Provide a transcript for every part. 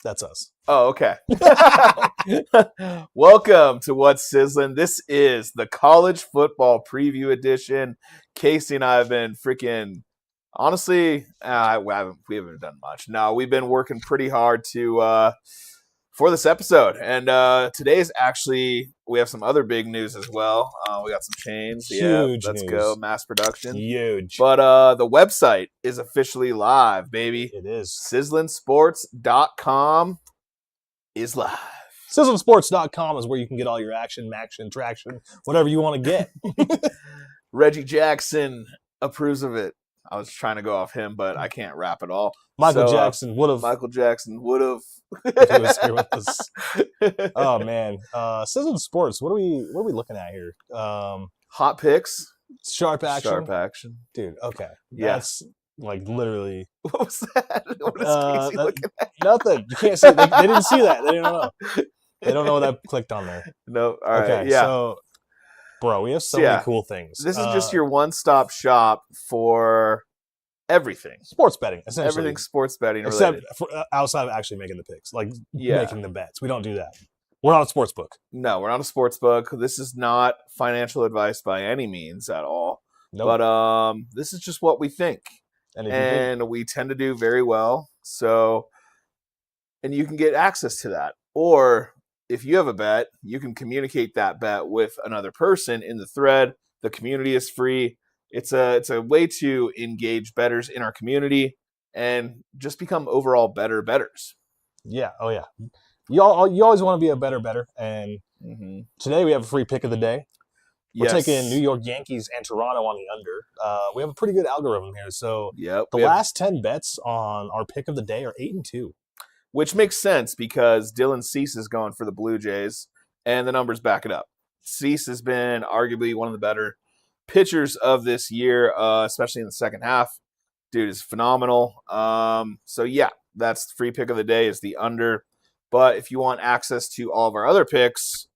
That's us. Oh, okay. Welcome to What's Sizzlin. This is the college football preview edition. Kasey and I have been freaking, honestly, we haven't done much. No, we've been working pretty hard for this episode. And today's actually, we have some other big news as well. We got some chains. Huge let's news. go. Mass production. Huge. But the website is officially live, baby. It is. Sizzlinsports.com is live. Sizzlinsports.com is where you can get all your action, traction, whatever you want to get. Reggie Jackson approves of it. I was trying to go off him, but I can't rap at all. Michael Jackson would have. If he was here with us. Oh man, Sizzlin Sports. What are we looking at here? Hot picks, sharp action, dude. Okay, yeah. That's like literally. What was that? What is Kasey looking at? Nothing. You can't see. They didn't see that. They didn't know. They don't know what that clicked on there. No. All right. Okay. Yeah. So, bro, we have so many cool things. This is just your one-stop shop for everything. Sports betting, essentially. Everything sports betting related. Except for, outside of actually making the picks, like making the bets. We don't do that. We're not a sports book. No, we're not a sports book. This is not financial advice by any means at all. Nope. But this is just what we think. And we tend to do very well. So, and you can get access to that. Or if you have a bet, you can communicate that bet with another person in the thread. The community is free. It's a way to engage bettors in our community and just become overall better bettors. Yeah. Oh yeah. You always want to be a better. And today we have a free pick of the day. We're taking New York Yankees and Toronto on the under. We have a pretty good algorithm here. So the last 10 bets on our pick of the day are 8-2. Which makes sense because Dylan Cease is going for the Blue Jays, and the numbers back it up. Cease has been arguably one of the better pitchers of this year, especially in the second half. Dude is phenomenal. So, yeah, that's the free pick of the day is the under. But if you want access to all of our other picks,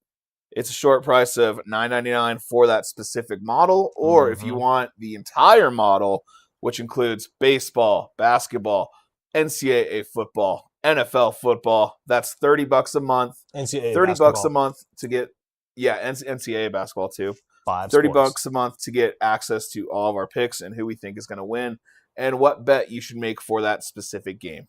it's a short price of $9.99 for that specific model. Or if you want the entire model, which includes baseball, basketball, NCAA football, NFL football, that's $30 a month. NCAA $30 basketball. a month to get, NCAA basketball too. $30 a month to get access to all of our picks and who we think is going to win and what bet you should make for that specific game.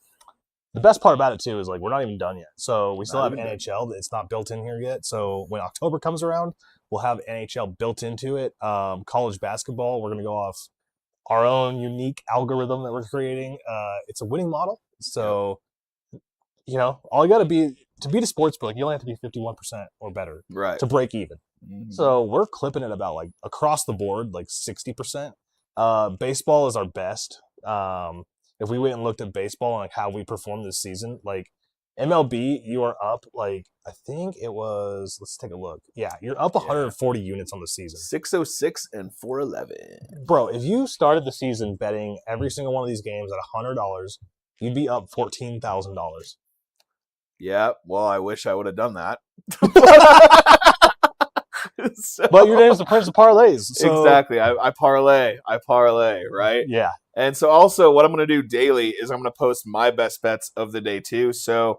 The best part about it too is like we're not even done yet. So we still have NHL. It's not built in here yet. So when October comes around, we'll have NHL built into it. College basketball, we're going to go off our own unique algorithm that we're creating. It's a winning model. So, all you got to beat a sports book, you only have to be 51% or better to break even. Mm-hmm. So we're clipping it about like across the board, like 60%. Baseball is our best. If we went and looked at baseball and like how we performed this season, like MLB, you are up like, I think it was, let's take a look. Yeah, you're up 140 units on the season. 606 and 411. Bro, if you started the season betting every single one of these games at $100, you'd be up $14,000. Yeah, well, I wish I would have done that. But your name's the Prince of Parlays. So. Exactly. I parlay, right? Yeah. And so also what I'm going to do daily is I'm going to post my best bets of the day too. So,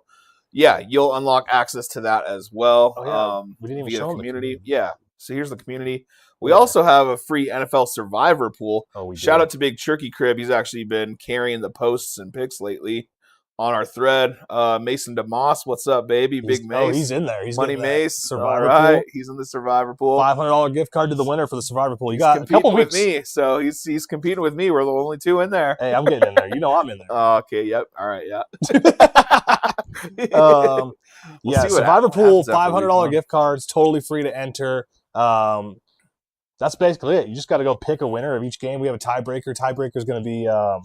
yeah, you'll unlock access to that as well. Oh, yeah. We didn't even show the community. Yeah. So here's the community. We also have a free NFL Survivor pool. Oh, we Shout out to Big Turkey Crib. He's actually been carrying the posts and picks lately on our thread. Mason DeMoss, what's up, baby? Big Mace. Oh, he's in there. He's Money Mace. Survivor pool. He's in the Survivor pool. $500 gift card to the winner for the Survivor pool. You got a couple weeks. With me, so he's competing with me. We're the only two in there. Hey, I'm getting in there. You know I'm in there. Okay, yep. All right, yeah. Survivor pool, $500 gift cards, totally free to enter. That's basically it. You just got to go pick a winner of each game. We have a tiebreaker. Tiebreaker is going to be an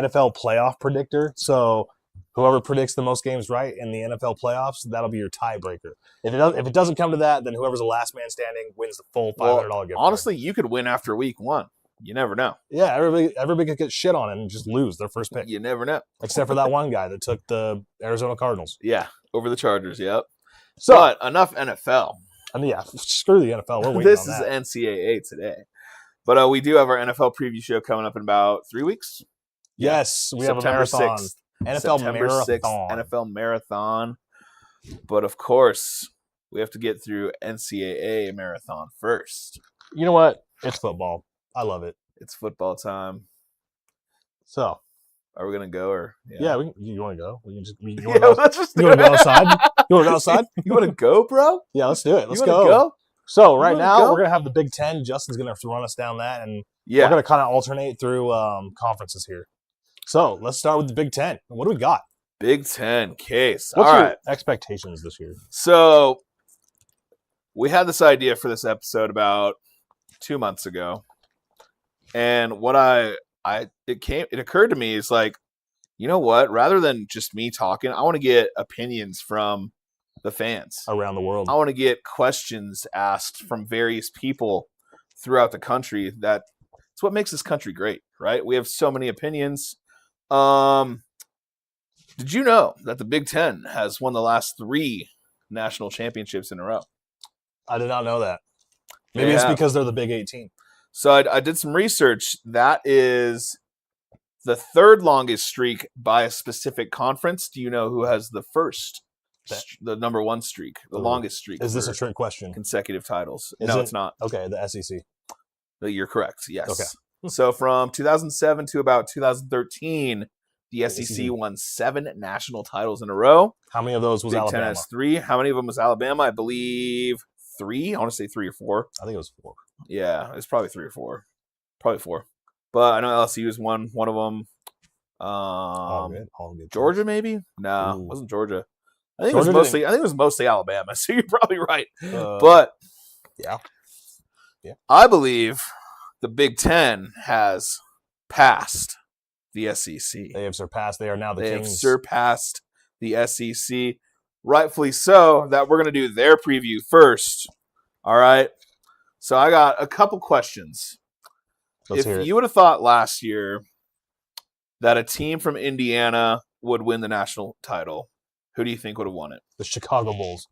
NFL playoff predictor. So whoever predicts the most games right in the NFL playoffs, that'll be your tiebreaker. If it doesn't come to that, then whoever's the last man standing wins the full $500 gift card. Honestly, you could win after week one. You never know. Yeah, everybody could get shit on and just lose their first pick. You never know. Except for that one guy that took the Arizona Cardinals. Yeah, over the Chargers, yep. But enough NFL. I mean, yeah, screw the NFL. We're waiting This on that. is NCAA today. But we do have our NFL preview show coming up in about 3 weeks. Yes, we have a marathon. 6th. NFL September 6th, Marathon. NFL Marathon. But of course, we have to get through NCAA Marathon first. You know what? It's football. I love it. It's football time. So, are we gonna go or? Yeah, you want to go? We can just. You let's just. You want to go outside? You want to go outside? You want to go, bro? Yeah, let's do it. Let's you go. So right now go? we're gonna have the Big Ten. Justin's gonna have to run us down that, and yeah, we're gonna kind of alternate through conferences here. So let's start with the Big Ten. What do we got? Big Ten case. What's All your right. expectations this year? So we had this idea for this episode about 2 months ago, and what it occurred to me is like, you know what? Rather than just me talking, I want to get opinions from the fans around the world. I want to get questions asked from various people throughout the country. That's what makes this country great, right? We have so many opinions. Did you know that the Big Ten has won the last 3 national championships in a row? I did not know that. Maybe it's because they're the Big 18. So I did some research. That is the 3rd longest streak by a specific conference. Do you know who has the first, the number 1 streak, the longest streak? Is this a trick question? Consecutive titles. It's not. Okay, the SEC. You're correct, yes. Okay. So from 2007 to about 2013, the SEC won 7 national titles in a row. How many of those was Alabama? Big Ten has 3. How many of them was Alabama? I believe 3. I want to say 3 or 4. I think it was 4. Yeah, it's probably 3 or 4. Probably 4. But I know LSU was one of them. All good. Georgia, maybe? No, it wasn't Georgia. I think Georgia it was mostly Alabama. So you're probably right. But yeah, I believe the Big Ten has passed the SEC. They have surpassed. They are now the kings. They have surpassed the SEC, rightfully so. That we're going to do their preview first. All right. So I got a couple questions. Let's hear you would have thought last year that a team from Indiana would win the national title, who do you think would have won it? The Chicago Bulls.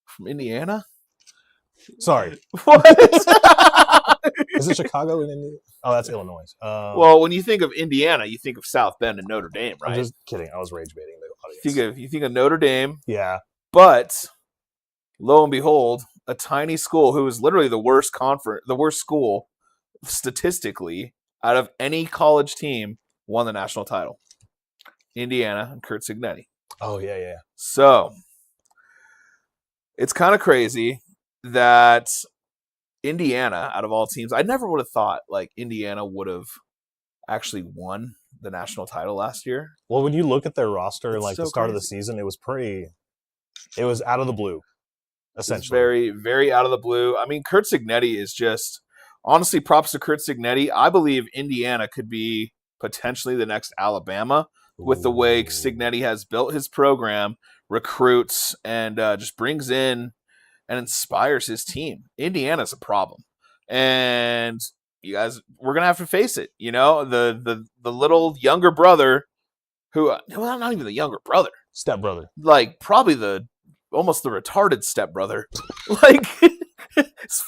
From Indiana? Sorry. What? Is it Chicago in Indiana? Oh, that's Illinois. Well, when you think of Indiana, you think of South Bend and Notre Dame, right? I'm just kidding. I was rage baiting the audience. You think of Notre Dame. Yeah. But lo and behold, a tiny school who is literally the worst school statistically out of any college team won the national title. Indiana and Curt Cignetti. Oh, yeah. So it's kind of crazy that Indiana, out of all teams, I never would have thought like Indiana would have actually won the national title last year. Well, when you look at their roster and like so the start crazy. of the season, it was out of the blue, essentially. It's very, very out of the blue. I mean, Curt Cignetti is just, honestly, props to Curt Cignetti. I believe Indiana could be potentially the next Alabama with the way Cignetti has built his program, recruits, and just brings in and inspires his team. Indiana's a problem. And you guys, we're going to have to face it. You know, the little younger brother who, well, not even the younger brother. Stepbrother. Like, probably almost the retarded stepbrother. Like,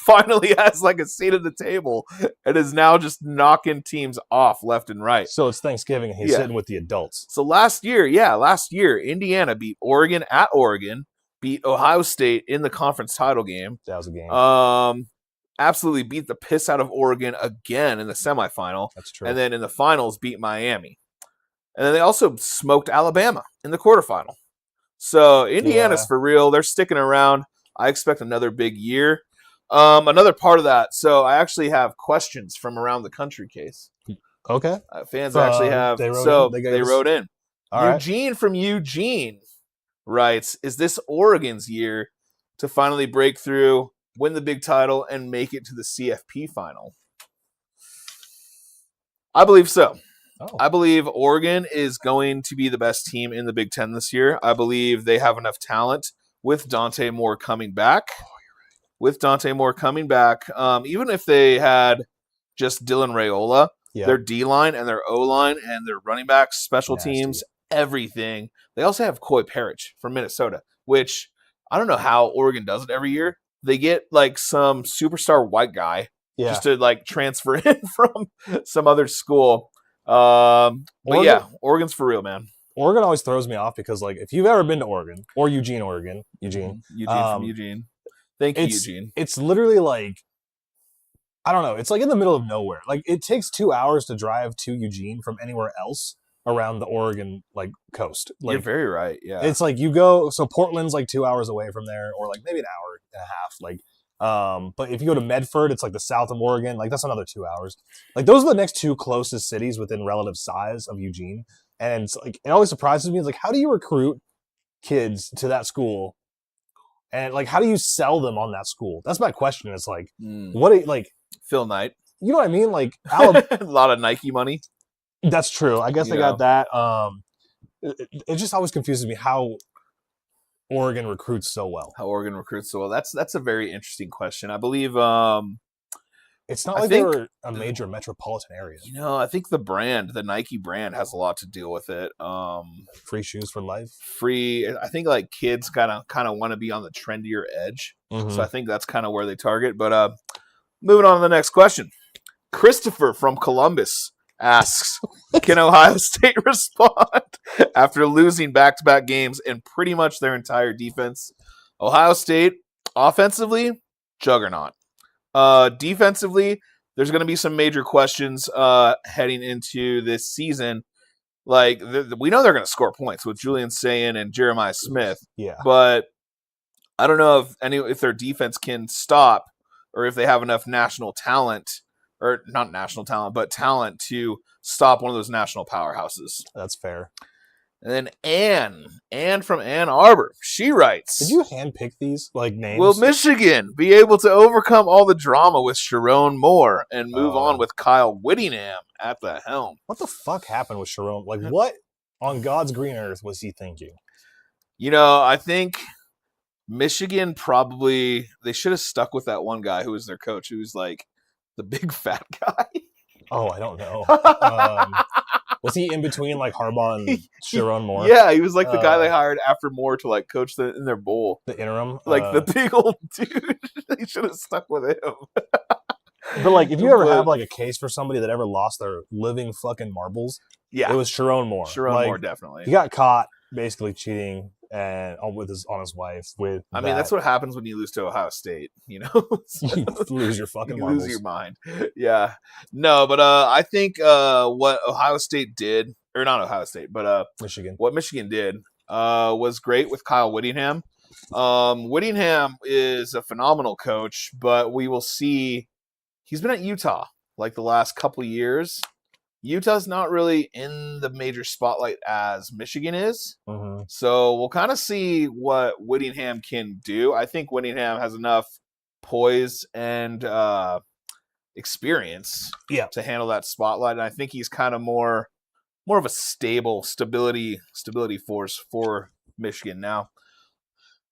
finally has like a seat at the table and is now just knocking teams off left and right. So it's Thanksgiving and he's sitting with the adults. So last year, Indiana beat Oregon at Oregon, beat Ohio State in the conference title game. That was a game. Absolutely beat the piss out of Oregon again in the semifinal. That's true. And then in the finals beat Miami. And then they also smoked Alabama in the quarterfinal. So Indiana's for real. They're sticking around. I expect another big year. Another part of that. So I actually have questions from around the country, Case. Okay. Fans actually have. They wrote in. Eugene from Eugene writes, is this Oregon's year to finally break through, win the big title, and make it to the CFP final? I believe so. Oh. I believe Oregon is going to be the best team in the Big Ten this year. I believe they have enough talent with Dante Moore coming back. Even if they had just Dylan Raiola, their D-line and their O-line and their running backs, special teams, everything. They also have Coy Parrish from Minnesota, which I don't know how Oregon does it every year. They get like some superstar white guy just to like transfer in from some other school. Oregon's for real, man. Oregon always throws me off because, like, if you've ever been to Oregon or Eugene, Eugene um, from Eugene. Thank you, Eugene. It's literally like, I don't know. It's like in the middle of nowhere. Like, it takes 2 hours to drive to Eugene from anywhere else around the Oregon like coast. Like, you're very right. Yeah, it's like you go. So Portland's like 2 hours away from there, or like maybe an hour and a half. Like, but if you go to Medford, it's like the south of Oregon. Like, that's another 2 hours. Like, those are the next two closest cities within relative size of Eugene. And it's like, it always surprises me. It's like, how do you recruit kids to that school? And like, how do you sell them on that school? That's my question. It's like, like Phil Knight. You know what I mean? Like, a lot of Nike money. That's true. I guess they got that. It just always confuses me how Oregon recruits so well. That's a very interesting question. I believe it's not like they're a major metropolitan area. I think the Nike brand has a lot to deal with it. Free shoes for life. I think like kids kind of want to be on the trendier edge. So I think that's kind of where they target. But moving on to the next question. Christopher from Columbus asks, can Ohio State respond after losing back-to-back games and pretty much their entire defense? Ohio State, offensively, juggernaut. Defensively, there's going to be some major questions heading into this season. Like, we know they're going to score points with Julian Sayin and Jeremiah Smith. Yeah. But I don't know if their defense can stop or if they have enough national talent, or not national talent, but talent to stop one of those national powerhouses. That's fair. And then Ann from Ann Arbor, she writes, did you handpick these names? Will Michigan be able to overcome all the drama with Sharon Moore and move on with Kyle Whittingham at the helm? What the fuck happened with Sharon? Like, what on God's green earth was he thinking? I think Michigan they should have stuck with that one guy who was their coach, who was like the big fat guy. Oh, I don't know. Was he in between like Harbaugh and Sharon Moore? Yeah, he was like the guy they hired after Moore to like coach in their bowl. The interim? Like the big old dude. They should have stuck with him. But like, if you ever have like a case for somebody that ever lost their living fucking marbles, it was Sharon Moore. Moore, definitely. He got caught basically cheating and on his wife. That's what happens when you lose to Ohio State. You lose your fucking marbles. Lose your mind. Yeah. No, but I think what Ohio State did, or not Ohio State, but Michigan. What Michigan did was great with Kyle Whittingham. Whittingham is a phenomenal coach, but we will see. He's been at Utah like the last couple of years. Utah's not really in the major spotlight as Michigan is. Mm-hmm. So we'll kind of see what Whittingham can do. I think Whittingham has enough poise and experience to handle that spotlight. And I think he's kind of more of a stability force for Michigan. Now,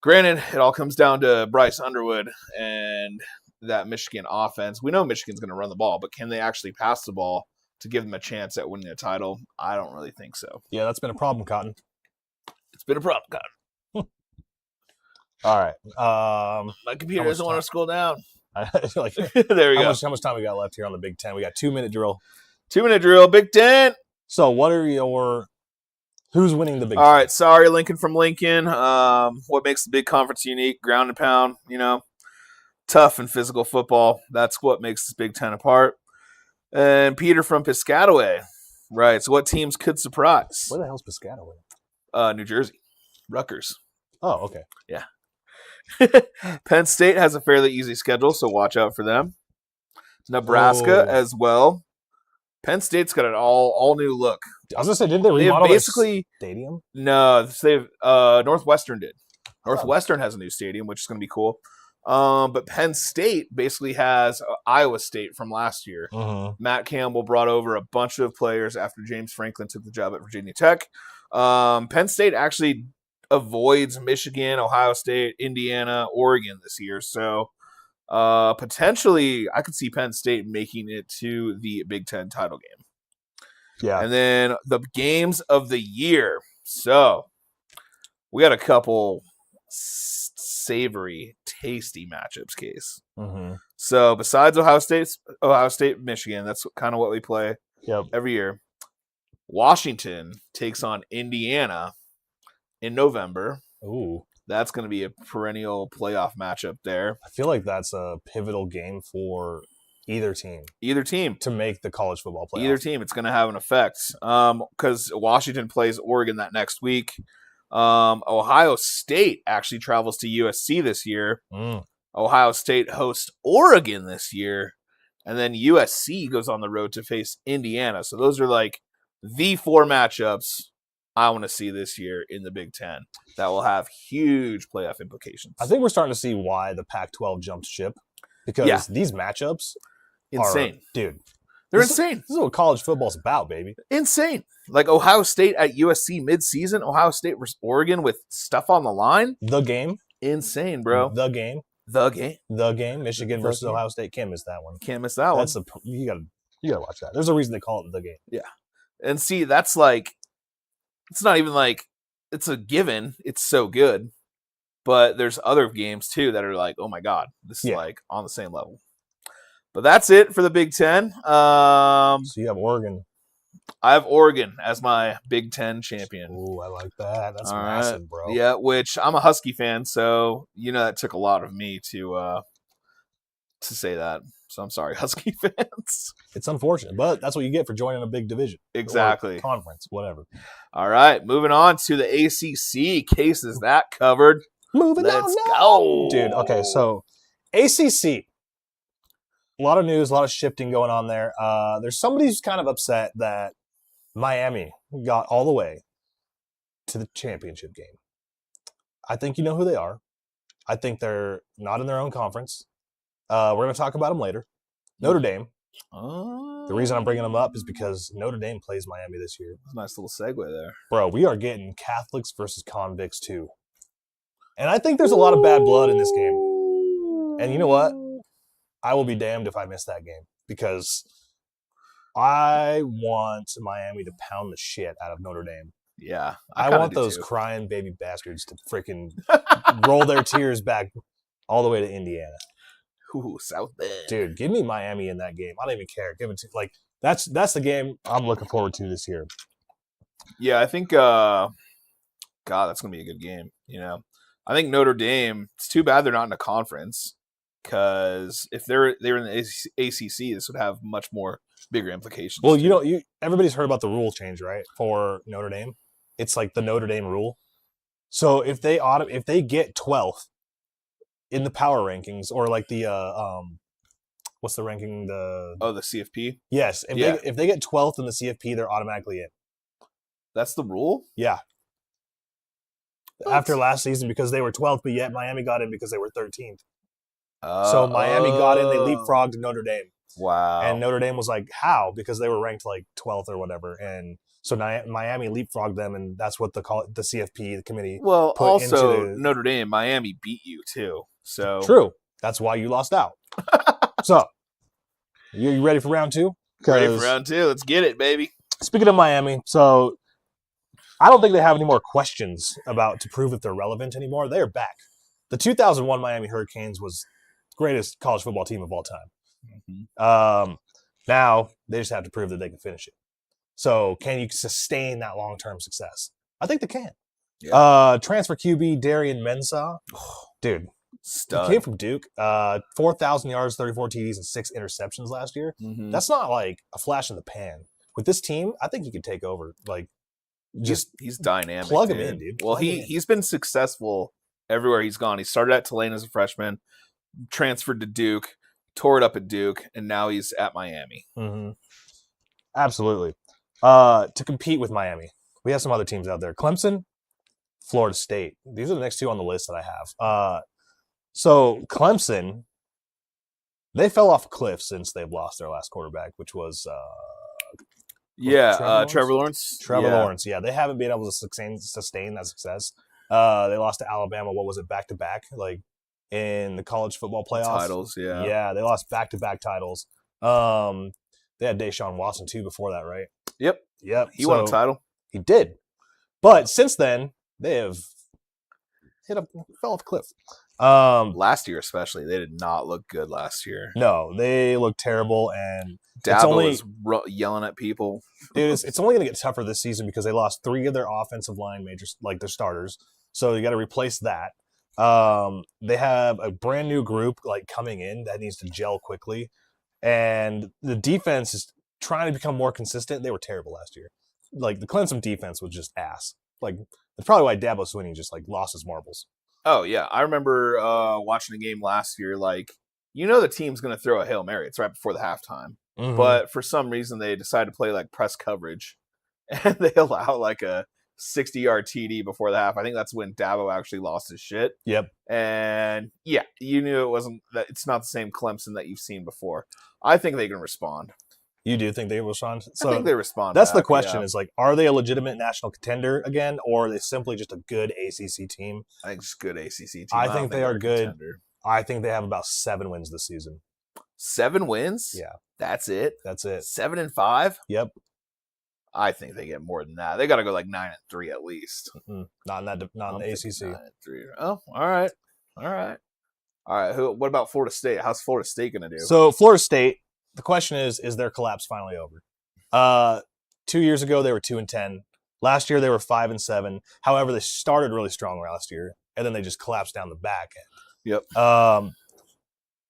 granted, it all comes down to Bryce Underwood and that Michigan offense. We know Michigan's going to run the ball, but can they actually pass the ball to give them a chance at winning a title? I don't really think so. Yeah, that's been a problem, Cotton. It's been a problem, Cotton. All right. My computer doesn't want to scroll down. There we go. How much time we got left here on the Big Ten? We got 2-minute drill. 2-minute drill, Big Ten. So what are who's winning the Big Ten? All right, sorry, Lincoln from Lincoln. What makes the big conference unique? Ground and pound, tough and physical football. That's what makes this Big Ten apart. And Peter from Piscataway, right? So what teams could surprise? Where the hell's Piscataway? New Jersey, Rutgers. Oh, okay. Yeah. Penn State has a fairly easy schedule, so watch out for them. Nebraska as well. Penn State's got an all new look. I was gonna say, didn't they remodel their stadium? No, they've Northwestern did. Northwestern has a new stadium, which is going to be cool. But Penn State basically has Iowa State from last year. Mm-hmm. Matt Campbell brought over a bunch of players after James Franklin took the job at Virginia Tech. Penn State actually avoids Michigan, Ohio State, Indiana, Oregon this year. So potentially I could see Penn State making it to the Big Ten title game. Yeah. And then the games of the year. So we got a couple savory, tasty matchups, Case. Mm-hmm. So besides Ohio State, Michigan, that's kind of what we play every year. Washington takes on Indiana in November. Ooh. That's going to be a perennial playoff matchup there. I feel like that's a pivotal game for either team to make the college football playoff. Either team, it's going to have an effect because Washington plays Oregon that next week. Ohio State actually travels to USC this year. Ohio State hosts Oregon this year. And then USC goes on the road to face Indiana. So those are like the 4 matchups I want to see this year in the Big Ten that will have huge playoff implications. I think we're starting to see why the Pac-12 jumped ship because these matchups insane. Dude. They're insane. This is what college football's about, baby. Insane. Like Ohio State at USC midseason, Ohio State versus Oregon with stuff on the line. The game. Insane, bro. The game. Michigan versus Ohio State. Can't miss that one. You gotta watch that. There's a reason they call it the game. Yeah. And see, that's like, it's not even like it's a given. It's so good. But there's other games too that are like, oh my God, this is like on the same level. But that's it for the Big Ten. So you have Oregon. I have Oregon as my Big Ten champion. Ooh, I like that. That's massive, bro. Yeah, which I'm a Husky fan, so that took a lot of me to say that. So I'm sorry, Husky fans. It's unfortunate, but that's what you get for joining a big division. Exactly. Conference, whatever. All right, moving on to the ACC. Case is that covered. Let's go. Dude, okay, so ACC. A lot of news, a lot of shifting going on there. There's somebody who's kind of upset that Miami got all the way to the championship game. I think you know who they are. I think they're not in their own conference. We're going to talk about them later. Notre Dame. The reason I'm bringing them up is because Notre Dame plays Miami this year. That's a nice little segue there. Bro, we are getting Catholics versus convicts too. And I think there's a lot of bad blood in this game. And you know what? I will be damned if I miss that game because I want Miami to pound the shit out of Notre Dame. Yeah. I want those crying baby bastards to freaking roll their tears back all the way to Indiana. Ooh, South Bend. Dude, give me Miami in that game. I don't even care. Give it to that's the game I'm looking forward to this year. Yeah, I think God, that's gonna be a good game. I think Notre Dame, it's too bad they're not in a conference. Because if they're in the ACC, this would have much more bigger implications. Well, everybody's heard about the rule change, right? For Notre Dame, it's like the Notre Dame rule. So if they get 12th in the power rankings, or like the what's the ranking? The CFP. Yes, if they get 12th in the CFP, they're automatically in. That's the rule. Yeah. After last season, because they were 12th, but yet Miami got in because they were 13th. So Miami got in, they leapfrogged Notre Dame. Wow. And Notre Dame was like, how? Because they were ranked like 12th or whatever. And so Miami leapfrogged them, and that's what the CFP, the committee, well, put also into Notre Dame, Miami beat you too. So true. That's why you lost out. So, you ready for round 2? Ready for round 2. Let's get it, baby. Speaking of Miami, so I don't think they have any more questions to prove that they're relevant anymore. They are back. The 2001 Miami Hurricanes was greatest college football team of all time. Mm-hmm. Now they just have to prove that they can finish it. So can you sustain that long-term success? I think they can. Yeah. Transfer QB Darian Mensah, dude, stud. He came from Duke. 4,000 yards, 34 TDs, and 6 interceptions last year. Mm-hmm. That's not like a flash in the pan. With this team, I think he could take over. Like, he's dynamic. Plug him in, dude. Well, he's been successful everywhere he's gone. He started at Tulane as a freshman, transferred to Duke, tore it up at Duke, and now he's at Miami. Mm-hmm. Absolutely. To compete with Miami, we have some other teams out there. Clemson, Florida State. These are the next 2 on the list that I have. So Clemson, they fell off a cliff since they've lost their last quarterback, which was Trevor Lawrence. Trevor Lawrence, yeah. They haven't been able to sustain that success. They lost to Alabama, what was it, back-to-back, like in the college football playoffs? Titles, yeah. Yeah, they lost back-to-back titles. They had Deshaun Watson, too, before that, right? Yep. He won a title. He did. But since then, they have fell off a cliff. Last year, especially, they did not look good last year. No, they look terrible, and Dabo was yelling at people. Dude, it's only going to get tougher this season because they lost 3 of their offensive line majors, like their starters. So you got to replace that. They have a brand new group like coming in that needs to gel quickly, and the defense is trying to become more consistent. They were terrible last year. Like the Clemson defense was just ass. Like that's probably why Dabo Swinney just like lost his marbles. Oh yeah, I remember watching a game last year. Like the team's going to throw a Hail Mary. It's right before the halftime. Mm-hmm. But for some reason, they decided to play like press coverage, and they allow like a 60-yard TD before the half. I think that's when Dabo actually lost his shit. Yep. And yeah, you knew it's not the same Clemson that you've seen before. I think they can respond. You do think they will respond? So I think they respond. That's the question. Is like, are they a legitimate national contender again, or are they simply just a good ACC team? I think it's a good ACC team. I think they are good. Contender. I think they have about 7 wins this season. 7 wins? Yeah. That's it? That's it. 7-5? Yep. I think they get more than that. They got to go like 9-3 at least. Mm-hmm. Not in the ACC. 9-3. Oh, all right. What about Florida State? How's Florida State going to do? So Florida State, the question is their collapse finally over? 2 years ago, they were 2-10. Last year, they were 5-7. However, they started really strong last year, and then they just collapsed down the back end. Yep.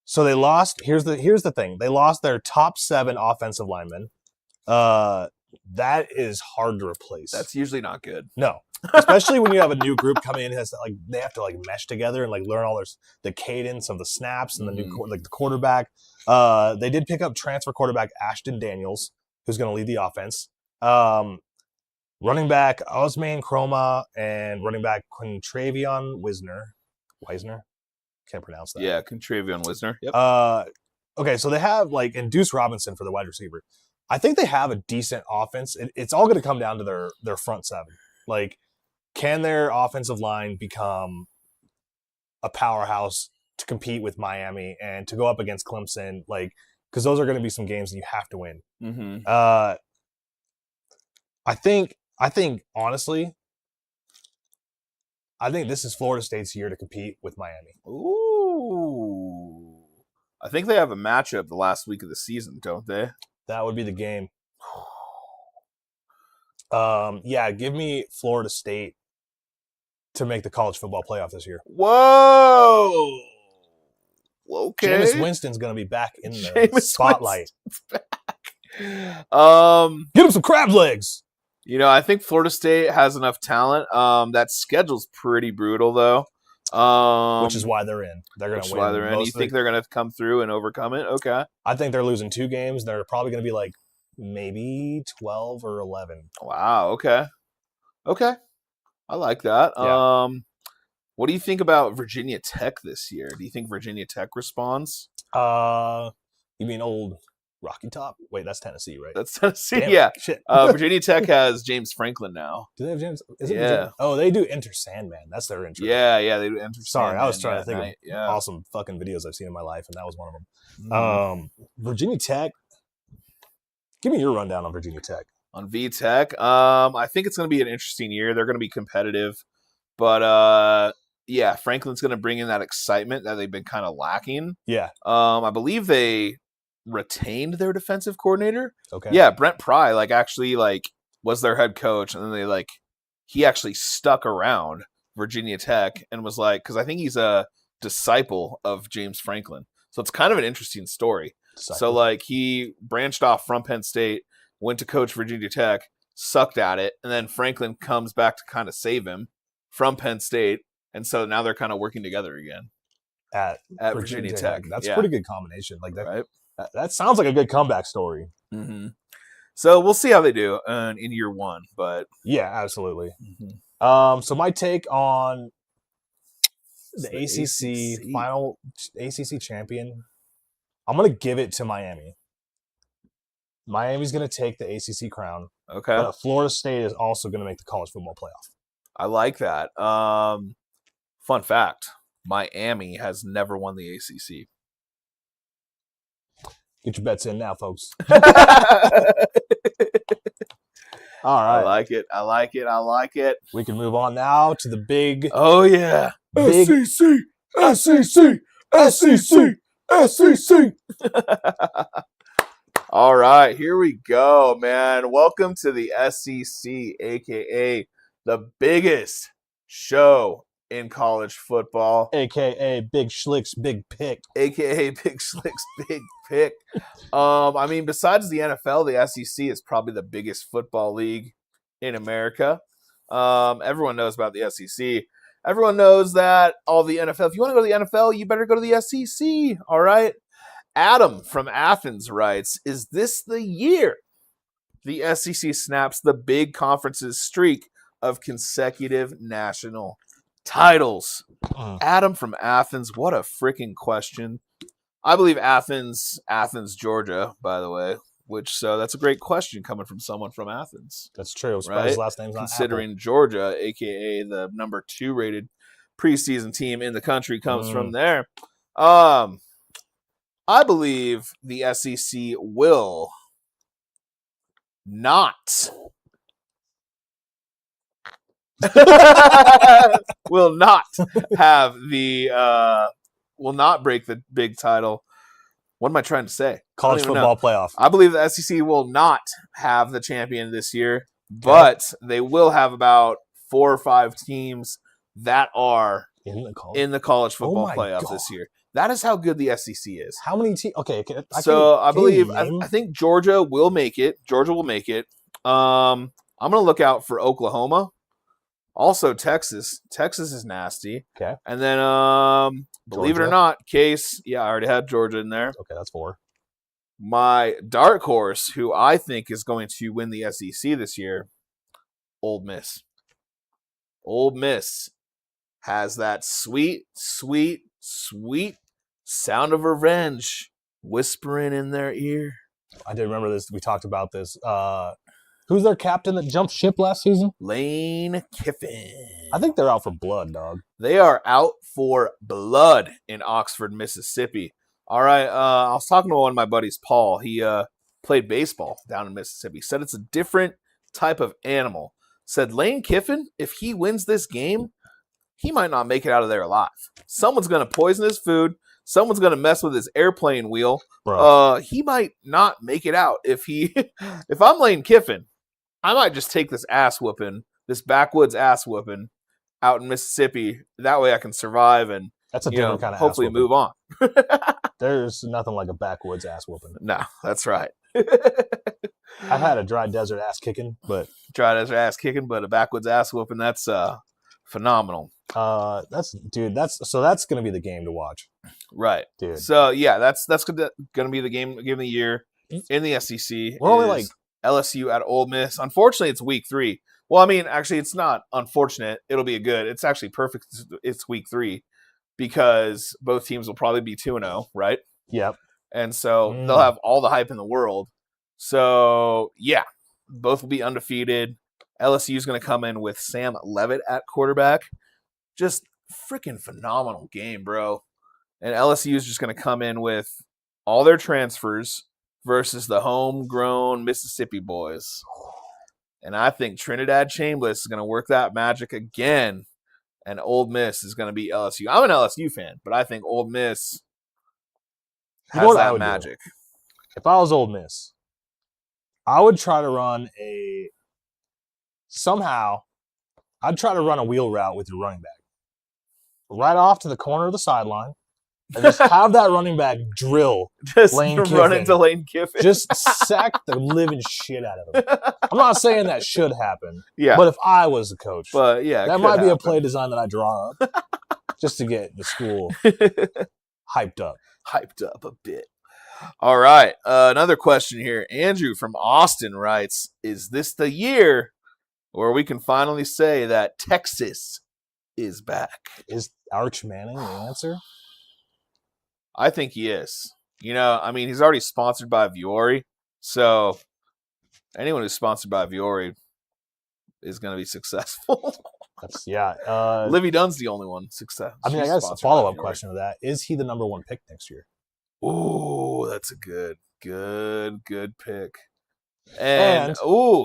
So they lost. Here's the thing. They lost their top 7 offensive linemen. That is hard to replace. That's usually not good. No, especially when you have a new group coming in. They have to mesh together and learn all the cadence of the snaps and the new the quarterback. They did pick up transfer quarterback Ashton Daniels, who's going to lead the offense. Running back Osman Chroma and running back Quintravion Wisner. Can't pronounce that. Yeah, Quintravion Wisner. Yep. Okay, so they have and Deuce Robinson for the wide receiver. I think they have a decent offense. It's all going to come down to their front 7. Can their offensive line become a powerhouse to compete with Miami and to go up against Clemson? Because those are going to be some games that you have to win. Mm-hmm. I think honestly, this is Florida State's year to compete with Miami. Ooh. I think they have a matchup the last week of the season, don't they? That would be the game. Yeah, give me Florida State to make the college football playoff this year. Whoa! Okay. Jameis Winston's going to be back in the spotlight. Back. Get him some crab legs. I think Florida State has enough talent. That schedule's pretty brutal, though. Which is why they're in. They're going to win. Why they're in. You think they're going to come through and overcome it? Okay. I think they're losing 2 games. They're probably going to be maybe 12 or 11. Wow. Okay. I like that. Yeah. What do you think about Virginia Tech this year? Do you think Virginia Tech responds? You mean old Rocky Top? Wait, that's Tennessee, right? That's Tennessee. Damn, yeah. Shit. Virginia Tech has James Franklin now. Do they have James? Is it yeah. Virginia? Oh, they do Enter Sandman. That's their intro. Yeah, they do Enter Sandman. Sorry, I was trying to think of awesome fucking videos I've seen in my life, and that was one of them. Virginia Tech. Give me your rundown on Virginia Tech. On VTech, I think it's going to be an interesting year. They're going to be competitive, but yeah, Franklin's going to bring in that excitement that they've been kind of lacking. Yeah. I believe they retained their defensive coordinator. Okay. Yeah, Brent Pry actually was their head coach, and then he actually stuck around Virginia Tech and was because I think he's a disciple of James Franklin. So it's kind of an interesting story. Disciple. So he branched off from Penn State, went to coach Virginia Tech, sucked at it, and then Franklin comes back to kind of save him from Penn State, and so now they're kind of working together again at Virginia Tech. That's a pretty good combination. That, right? That sounds like a good comeback story. Mm-hmm. So we'll see how they do in year 1, but yeah, absolutely. Mm-hmm. So my take on the ACC final ACC champion, I'm gonna give it to Miami. Miami's going to take the ACC crown. Okay. But Florida State is also going to make the college football playoff. I like that. Fun fact, Miami has never won the ACC. Get your bets in now, folks. All right. I like it. We can move on now to the big... Oh, yeah. Big, SEC. SEC, SEC, SEC. All right, here we go, man. Welcome to the SEC, a.k.a. the biggest show in college football. AKA Big Schlick's Big Pick. A.k.a. Big Schlick's Big Pick. I mean, besides the NFL, the SEC is probably the biggest football league in America. Everyone knows about the SEC. Everyone knows that all the NFL. If you want to go to the NFL, you better go to the SEC. All right. Adam from Athens writes, is this the year the SEC snaps the big conference's streak of consecutive national titles? Adam from Athens, what a freaking question. I believe Athens, Georgia, by the way. So that's a great question coming from someone from Athens. That's true. Right? His last name's not Considering Apple. Georgia, a.k.a. the number 2 rated preseason team in the country, comes from there. I believe the SEC will not will not break the big title. What am I trying to say? College football playoff. I believe the SEC will not have the champion this year, but they will have about 4 or 5 teams that are in the college football playoff this year. That is how good the SEC is. How many teams? Okay, I think Georgia will make it. I'm going to look out for Oklahoma. Also, Texas. Texas is nasty. Okay. And then, believe it or not, Case. Yeah, I already had Georgia in there. Okay, that's 4. My dark horse, who I think is going to win the SEC this year, Ole Miss. Ole Miss has that sweet, sweet, sweet sound of revenge whispering in their ear. I did remember this. We talked about this. Who's their captain that jumped ship last season? Lane Kiffin. I think they're out for blood, dog. They are out for blood in Oxford, Mississippi. All right. I was talking to one of my buddies, Paul. He played baseball down in Mississippi. Said it's a different type of animal. Said Lane Kiffin, if he wins this game, he might not make it out of there alive. Someone's going to poison his food. Someone's going to mess with his airplane wheel. He might not make it out. If I'm Lane Kiffin, I might just take this backwoods ass whooping out in Mississippi. That way I can survive and that's a different kind of hopefully move on. There's nothing like a backwoods ass whooping. No, that's right. I've had a dry desert ass kicking, but a backwoods ass whooping, that's phenomenal. That's going to be the game to watch. Right. Dude. So yeah, that's going to be the game of the year in the SEC. We're only like LSU at Ole Miss. Unfortunately, it's week 3. Well, I mean, actually, it's not unfortunate. It'll be it's actually perfect. It's week 3 because both teams will probably be 2-0, right? Yep. And so they'll have all the hype in the world. So yeah, both will be undefeated. LSU is going to come in with Sam Levitt at quarterback. Just freaking phenomenal game, bro. And LSU is just going to come in with all their transfers versus the homegrown Mississippi boys. And I think Trinidad Chambliss is going to work that magic again. And Ole Miss is going to beat LSU. I'm an LSU fan, but I think Ole Miss has that magic. If I was Ole Miss, I would try to run I'd try to run a wheel route with your running back. Right off to the corner of the sideline. And just have that running back drill Lane Kiffin. Run into Lane Kiffin. Just sack the living shit out of him. I'm not saying that should happen. Yeah. But if I was the coach, that might be a play design that I draw up just to get the school hyped up. Hyped up a bit. All right. Another question here. Andrew from Austin writes, is this the year where we can finally say that Texas is back? Is Arch Manning the answer? I think he is. I mean, he's already sponsored by Viore, so anyone who's sponsored by Viore is going to be successful. Livy Dunn's the only one success. I mean, I guess a follow-up question to that. Is he the number 1 pick next year? Ooh, that's a good pick. And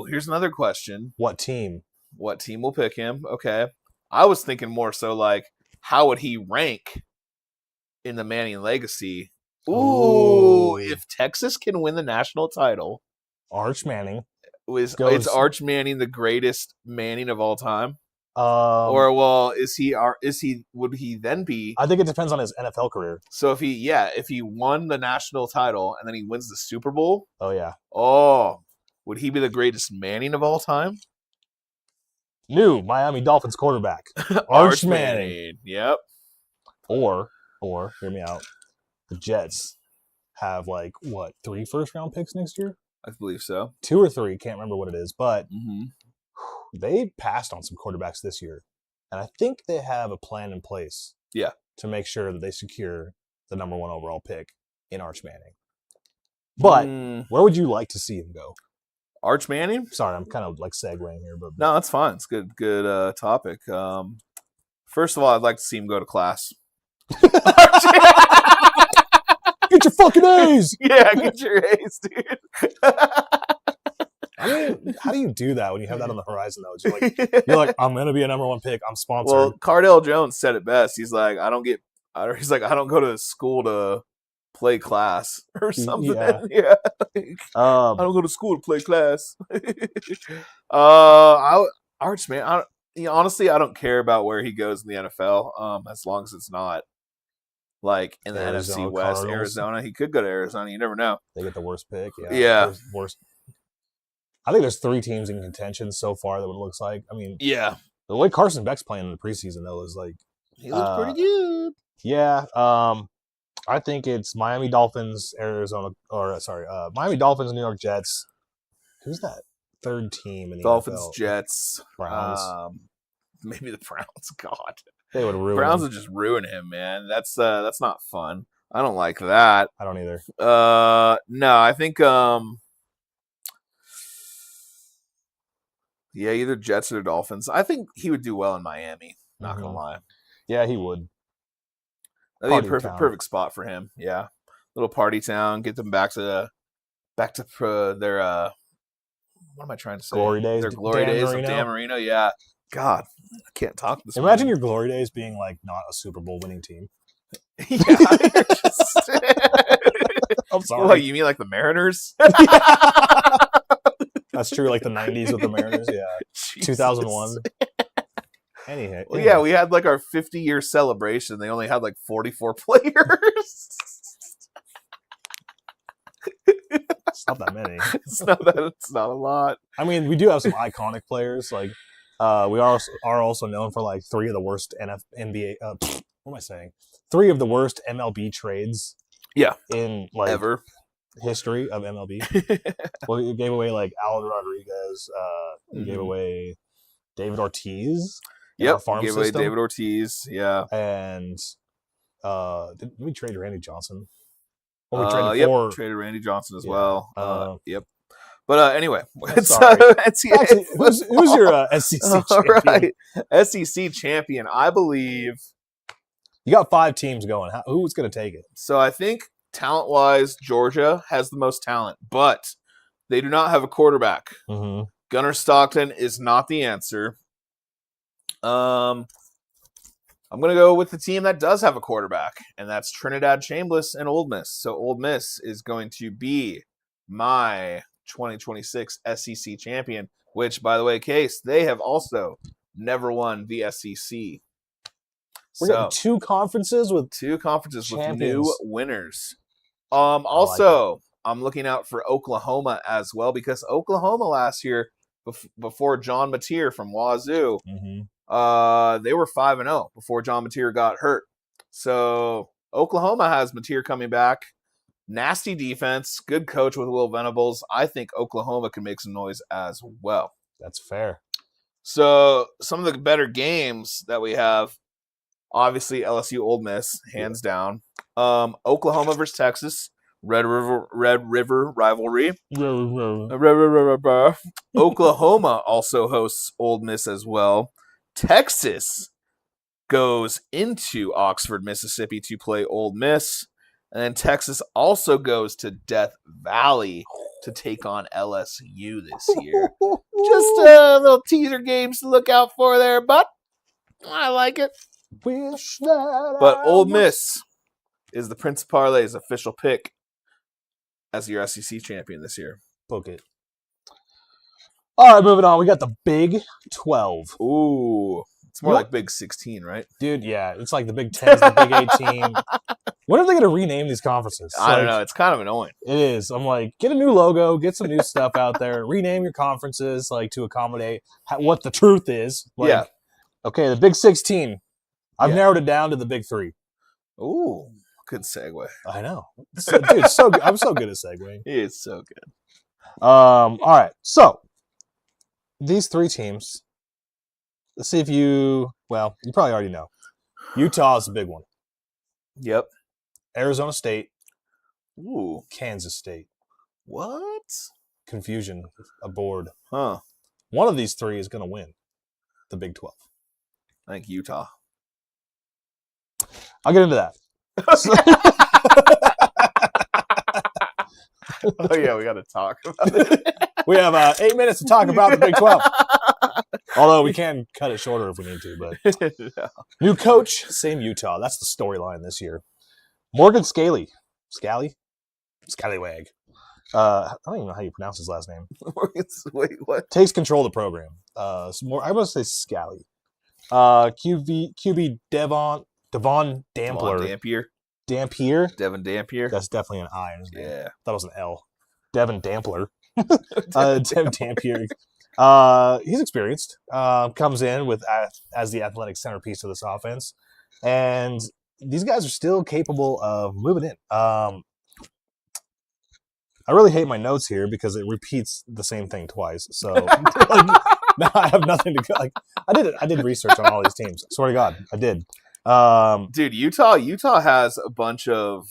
here's another question. What team? What team will pick him? Okay. I was thinking more so like, how would he rank in the Manning legacy. Ooh. If Texas can win the national title, Arch Manning. It's Goes- Arch Manning the greatest Manning of all time? Or would he then be? I think it depends on his NFL career. So if he won the national title and then he wins the Super Bowl, Oh yeah. Would he be the greatest Manning of all time? New Miami Dolphins quarterback, Arch Manning. Yep. Or hear me out. The Jets have 3 first-round picks next year? I believe so. 2 or 3, can't remember what it is, but Mm-hmm. they passed on some quarterbacks this year, and I think they have a plan in place. Yeah. To make sure that they secure the number 1 overall pick in Arch Manning. But where would you like to see him go? Arch Manning? Sorry, I'm kind of segueing here, but No, that's fine. It's good topic. First of all, I'd like to see him go to class. Get your fucking A's! Yeah, get your A's, dude. I mean, how do you do that when you have that on the horizon, though? You're like, I'm going to be a number 1 pick. I'm sponsored. Well, Cardell Jones said it best. He's like, I don't go to school to play class or something. Yeah. I don't go to school to play class. Arch Man. Honestly, I don't care about where he goes in the NFL. As long as it's not in the Arizona NFC West, Cardinals. Arizona. He could go to Arizona. You never know. They get the worst pick. Yeah. Worst. I think there's 3 teams in contention so far that what it looks like. I mean, yeah. The way Carson Beck's playing in the preseason though is he looks pretty good. Yeah. I think it's Miami Dolphins, Miami Dolphins, New York Jets. Who's that third team in the Dolphins, NFL? Jets, Browns. Maybe the Browns. God, they would ruin. Browns would just ruin him, man. That's not fun. I don't like that. I don't either. No, I think either Jets or Dolphins. I think he would do well in Miami. Not gonna lie. Yeah, he would. That'd be a perfect spot for him. Yeah, little party town. Get them back to their what am I trying to say? Glory days. Their glory days of Dan Marino. Yeah. God, I can't talk this. Imagine your glory days being not a Super Bowl winning team. Yeah. I'm sorry. What, you mean like the Mariners? That's true. Like the 90s with the Mariners. Yeah. Jesus. 2001. Anyhow. Well, yeah, we had our 50-year celebration. They only had 44 players. It's not that many. It's not a lot. I mean, we do have some iconic players. We are also known for 3 of the worst NBA. What am I saying? 3 of the worst MLB trades. Yeah. In ever history of MLB. Well, you gave away Alan Rodriguez. You gave away David Ortiz. Yep. Gave away David Ortiz. Yeah. And did we trade Randy Johnson? Or we traded Randy Johnson as well. Yep. But anyway, it's NCAA. Who's your SEC champion? All right, SEC champion. I believe you got 5 teams going. Who's going to take it? So I think talent-wise, Georgia has the most talent, but they do not have a quarterback. Mm-hmm. Gunnar Stockton is not the answer. I'm going to go with the team that does have a quarterback, and that's Trinidad Chambliss and Ole Miss. So Ole Miss is going to be my 2026 SEC champion, which, by the way, Case, they have also never won the SEC. We're getting 2 conferences with champions. With new winners. I'm looking out for Oklahoma as well, because Oklahoma last year, before John Mateer from Wazoo, they were 5-0 before John Mateer got hurt. So Oklahoma has Mateer coming back. Nasty defense, good coach with Will Venables. I think Oklahoma can make some noise as well. That's fair. So some of the better games that we have, obviously LSU Ole Miss, hands down. Oklahoma versus Texas, Red River rivalry. Oklahoma also hosts Ole Miss as well. Texas goes into Oxford, Mississippi to play Ole Miss. And then Texas also goes to Death Valley to take on LSU this year. Just little teaser games to look out for there, but I like it. But Ole Miss is the Prince Parlay's official pick as your SEC champion this year. Book it. All right, moving on. We got the Big 12. Ooh. It's more like Big 16, right? Dude, yeah. It's like the Big 10 is the Big 18. When are they going to rename these conferences? I don't know. It's kind of annoying. It is. I'm like, get a new logo, get some new stuff out there, rename your conferences like to accommodate what the truth is. Like, yeah. Okay, the Big 16. I've narrowed it down to the Big 3. Ooh, good segue. I know. Dude, so good. I'm so good at segueing. He is so good. All right. So, these 3 teams, let's see if you probably already know. Utah is the big one. Yep. Arizona State. Ooh. Kansas State. What? Confusion aboard. Huh. One of these 3 is going to win the Big 12. I think Utah. I'll get into that. Oh, yeah, we got to talk about it. We have 8 minutes to talk about the Big 12. Although we can cut it shorter if we need to. But Yeah. New coach, same Utah. That's the storyline this year. Morgan Scallywag. I don't even know how you pronounce his last name. Wait, what? Takes control of the program. I must say Scally. QB Devon Dampler. Dampier. Devin Dampier. That's definitely an I in his name. Yeah. That was an L. Devin Dampler. Devin Dampier. He's experienced. Comes in with as the athletic centerpiece of this offense, and these guys are still capable of moving in. I really hate my notes here because it repeats the same thing twice. So now I have nothing to go. I did research on all these teams. I swear to God, I did. Dude, Utah has a bunch of.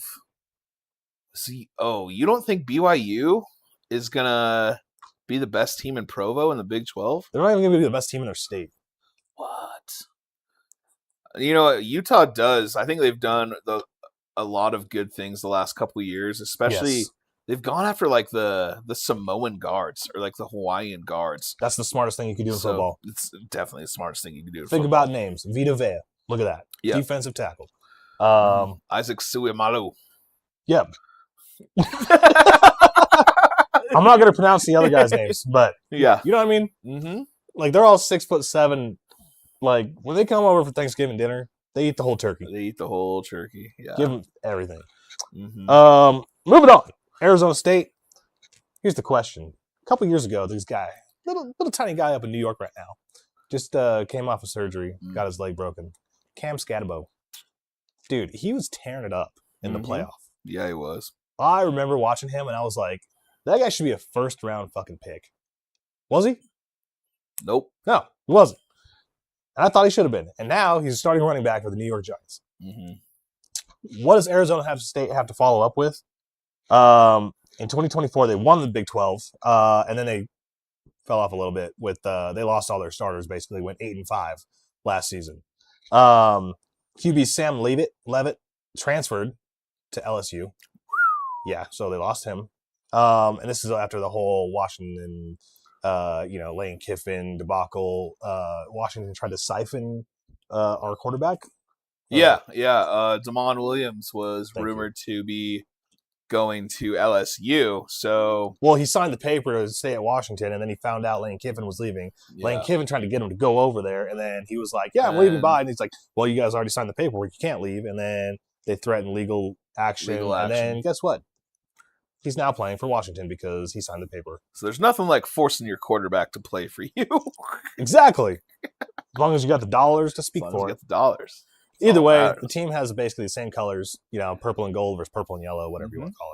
You don't think BYU is gonna be the best team in Provo in the Big 12? They're not even going to be the best team in their state. What? You know, Utah does. I think they've done a lot of good things the last couple of years, especially they've gone after like the Samoan guards or like the Hawaiian guards. That's the smartest thing you can do in football. It's definitely the smartest thing you can do in Think football. about names. Vita Vea. Look at that. Yep. Defensive tackle. Isaac Suimalu. Yep. I'm not going to pronounce the other guys' names, but yeah, you know what I mean? Mm-hmm. Like, they're all 6'7". Like, when they come over for Thanksgiving dinner, they eat the whole turkey. They eat the whole turkey. Yeah. Give them everything. Mm-hmm. Moving on. Arizona State. Here's the question. A couple years ago, this guy, little tiny guy up in New York right now, just came off of surgery, got his leg broken. Cam Scatabo. Dude, he was tearing it up in the playoff. Yeah, he was. I remember watching him, and I was like, that guy should be a first-round fucking pick. Was he? Nope. No, he wasn't. And I thought he should have been. And now he's starting running back for the New York Giants. Mm-hmm. What does Arizona State have to follow up with? In 2024, they won the Big 12, and then they fell off a little bit with they lost all their starters. Basically, went 8-5 last season. QB Sam Leavitt transferred to LSU. Yeah, so they lost him. And this is after the whole Washington, Lane Kiffin debacle. Washington tried to siphon our quarterback. Damon Williams was rumored to be going to LSU. So, well, he signed the paper to stay at Washington, and then he found out Lane Kiffin was leaving. Yeah. Lane Kiffin tried to get him to go over there, and then he was like, "Yeah, I'm leaving." Bye. And he's like, "Well, you guys already signed the paperwork. You can't leave." And then they threatened legal action. And then guess what? He's now playing for Washington because he signed the paper. So there's nothing like forcing your quarterback to play for you. Exactly. As long as you got the dollars to speak for it. You got the dollars. Either way, the team has basically the same colors, purple and gold versus purple and yellow, whatever you want to call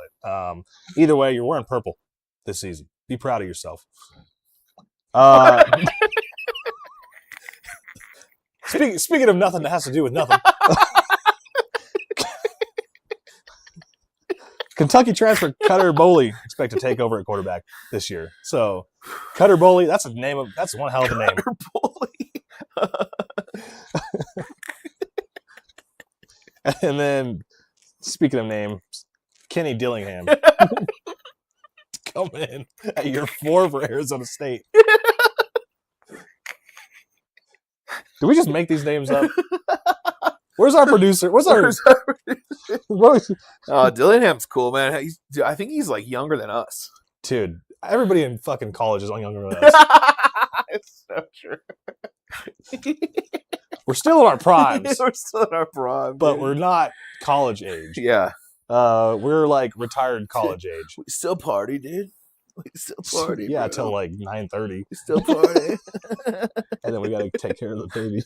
it. Either way, you're wearing purple this season. Be proud of yourself. Speaking of nothing that has to do with nothing. Kentucky transfer Cutter Boley expect to take over at quarterback this year. So, Cutter Boley, that's one hell of a name. Cutter Boley. And then, speaking of names, Kenny Dillingham coming in at year 4 for Arizona State. Do we just make these names up? Where's our producer? Where's our? Dillingham's cool, man. I think he's like younger than us. Dude, everybody in fucking college is younger than us. It's so true. We're still in our primes. We're still in our prime, but dude. we're not college age. Yeah. We're like retired college age. We still party, dude. We still party. Yeah, bro. till like 9:30. We still party. And then we gotta take care of the baby.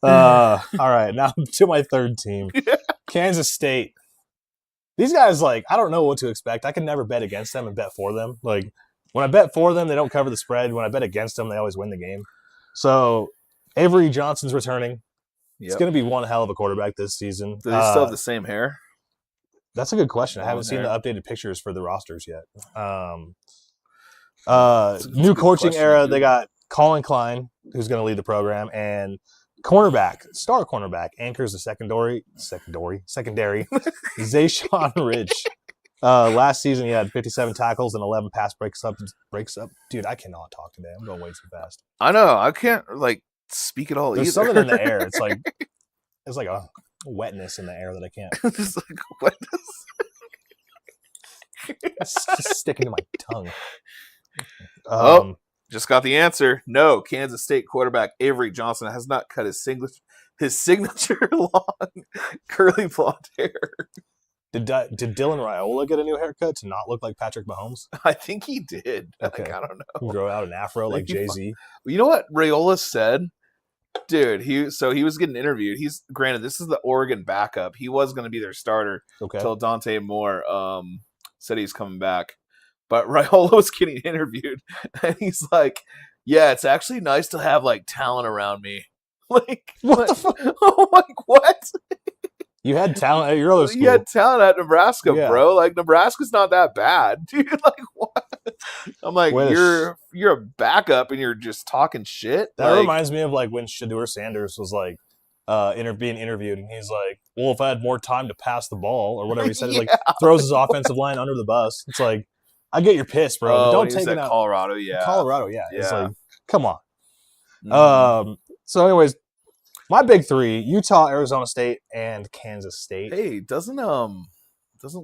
All right, now to my third team, Kansas State. These guys, like, I don't know what to expect. I can never bet against them and bet for them. Like, when I bet for them, they don't cover the spread. When I bet against them, they always win the game. So, Avery Johnson's returning. Yep. It's going to be one hell of a quarterback this season. Do they still have the same hair? That's a good question. I haven't seen the updated pictures for the rosters yet. New coaching era, they got Colin Klein, who's going to lead the program, and star cornerback, anchors the secondary, Zayshawn Rich. Last season, he had 57 tackles and 11 pass breaks up. Dude, I cannot talk today. I'm going way too fast. I know. I can't, speak at all There's either. something in the air. It's like a wetness in the air that I can't. Just like wetness. It's just sticking to my tongue. Just got the answer. No, Kansas State quarterback Avery Johnson has not cut his signature long curly blonde hair. Did Dylan Raiola get a new haircut to not look like Patrick Mahomes? I think he did. Okay. I don't know. Grow out an afro like Jay-Z. You know what Raiola said? Dude, he was getting interviewed. Granted, this is the Oregon backup. He was going to be their starter until Dante Moore said he's coming back. But Raiola was getting interviewed, and he's like, "Yeah, it's actually nice to have talent around me." Like, what the fuck? Oh, what? You had talent at your other school. You had talent at Nebraska, bro. Nebraska's not that bad, dude. What? I'm like, you're a backup, and you're just talking shit. That reminds me of when Shedeur Sanders was being interviewed, and he's like, "Well, if I had more time to pass the ball or whatever he said," throws his offensive line under the bus. It's like, I get your piss, bro. But don't take it out. Colorado, yeah. Colorado, yeah. It's like, come on. Mm-hmm. So, anyways, my big three: Utah, Arizona State, and Kansas State. Hey, doesn't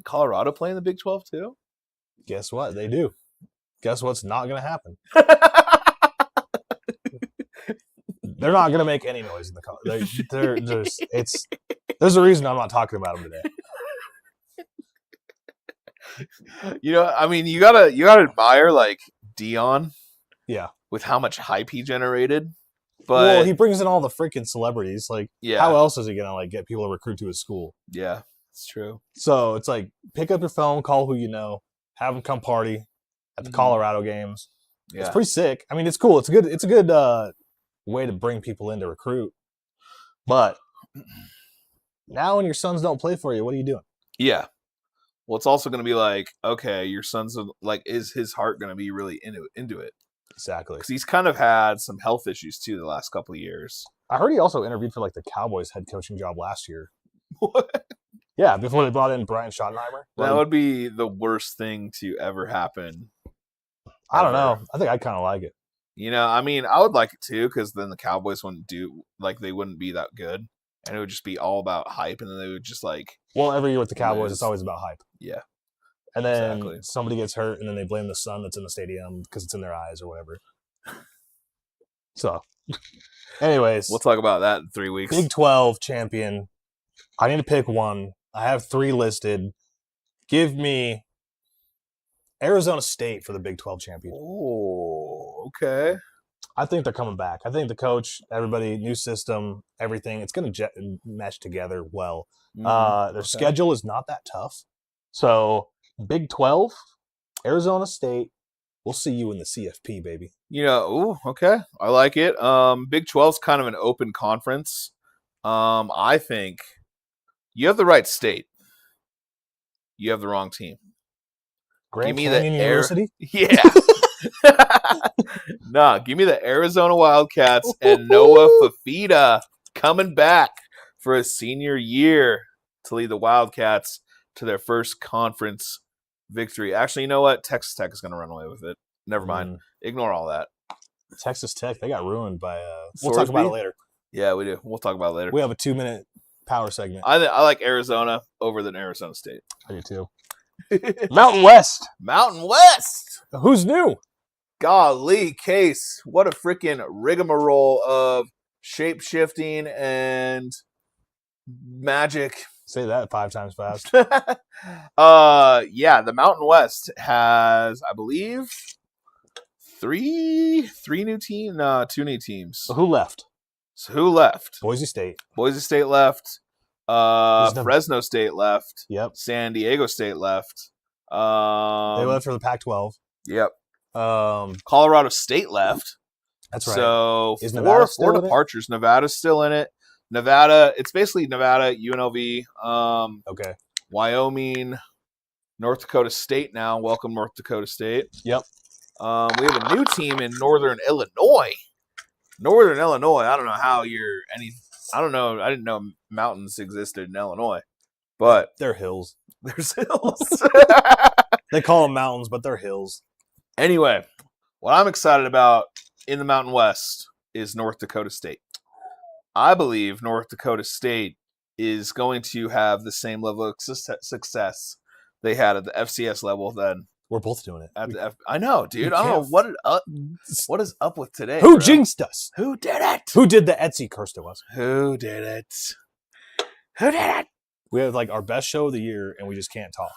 Colorado play in the Big 12 too? Guess what? They do. Guess what's not going to happen? They're not going to make any noise in the car. There's a reason I'm not talking about them today. You know, I mean, you gotta admire Dion, with how much hype he generated. But he brings in all the freaking celebrities. How else is he gonna get people to recruit to his school? Yeah, it's true. So it's pick up your phone, call who you know, have them come party at the Colorado games. Yeah. It's pretty sick. I mean, it's cool. It's a good way to bring people in to recruit. But now, when your sons don't play for you, what are you doing? Yeah. Well, it's also going to be okay, your son's is his heart going to be really into it? Exactly. Because he's kind of had some health issues too the last couple of years. I heard he also interviewed for the Cowboys head coaching job last year. What? Yeah, before they brought in Brian Schottenheimer. That would be the worst thing to ever happen. I don't know. I think I kind of like it. You know, I mean, I would like it too, because then the Cowboys wouldn't they wouldn't be that good. And it would just be all about hype, and then they would just Well, every year with the Cowboys, it's always about hype. Yeah. And then somebody gets hurt, and then they blame the sun that's in the stadium because it's in their eyes or whatever. So, anyways. We'll talk about that in 3 weeks. Big 12 champion. I need to pick one. I have three listed. Give me Arizona State for the Big 12 champion. Oh, okay. I think they're coming back. I think the coach, everybody, new system, everything, it's going to mesh together well. Their schedule is not that tough. So, Big 12, Arizona State, we'll see you in the CFP, baby. You know, okay. I like it. Big 12 is kind of an open conference. I think you have the right state. You have the wrong team. Grand Canyon University? Yeah. Give me the Arizona Wildcats and Noah Fafita coming back for a senior year to lead the Wildcats to their first conference victory. Actually, you know what? Texas Tech is going to run away with it. Never mind. Ignore all that. Texas Tech, they got ruined by. We'll Sorsby? talk about it later. Yeah, we do. We'll talk about it later. We have a 2-minute power segment. I like Arizona over than Arizona State. I do too. Mountain West. Mountain West. Who's new? Golly, Case. What a freaking rigmarole of shape-shifting and magic. Say that 5 times fast. Yeah, the Mountain West has, I believe, three new teams. No, 2 new teams. So who left? So who left? Boise State. Boise State left. Fresno State left. Yep. San Diego State left. They left for the Pac-12. Yep. Um, Colorado State left. That's right. So Is Nevada still four in it? departures. Nevada's still in it. Nevada, it's basically Nevada, UNLV, okay. Wyoming, North Dakota State now. Welcome, North Dakota State. Yep. We have a new team in Northern Illinois. Northern Illinois. I don't know how I don't know. I didn't know mountains existed in Illinois, but They're hills. there's hills. They call them mountains, but they're hills. Anyway, what I'm excited about in the Mountain West is North Dakota State. I believe North Dakota State is going to have the same level of success they had at the FCS level then. We're both doing it. I know, dude. I don't know what is up with today. Who bro? jinxed us? Who did it? Who did the Etsy curse to us? Who did it? Who did it? We have like our best show of the year, and we just can't talk.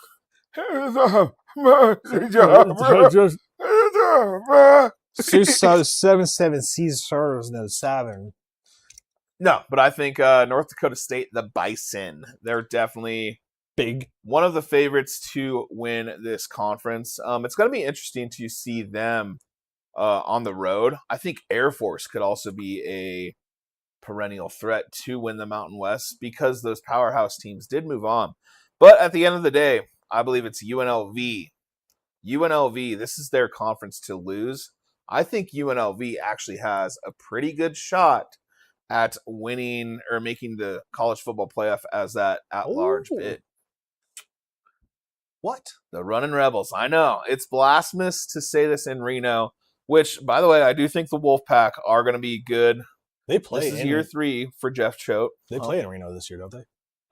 Just 7 Caesars no 7. No, but I think North Dakota State, the Bison, they're definitely Big. one of the favorites to win this conference. It's going to be interesting to see them on the road. I think Air Force could also be a perennial threat to win the Mountain West because those powerhouse teams did move on. But at the end of the day, I believe it's UNLV. UNLV, this is their conference to lose. I think UNLV actually has a pretty good shot at winning or making the college football playoff as that at-large bid. What? The Running Rebels. I know. It's blasphemous to say this in Reno, which, by the way, I do think the Wolfpack are going to be good. They play. This is year 3 for Jeff Choate. They play in Reno this year, don't they?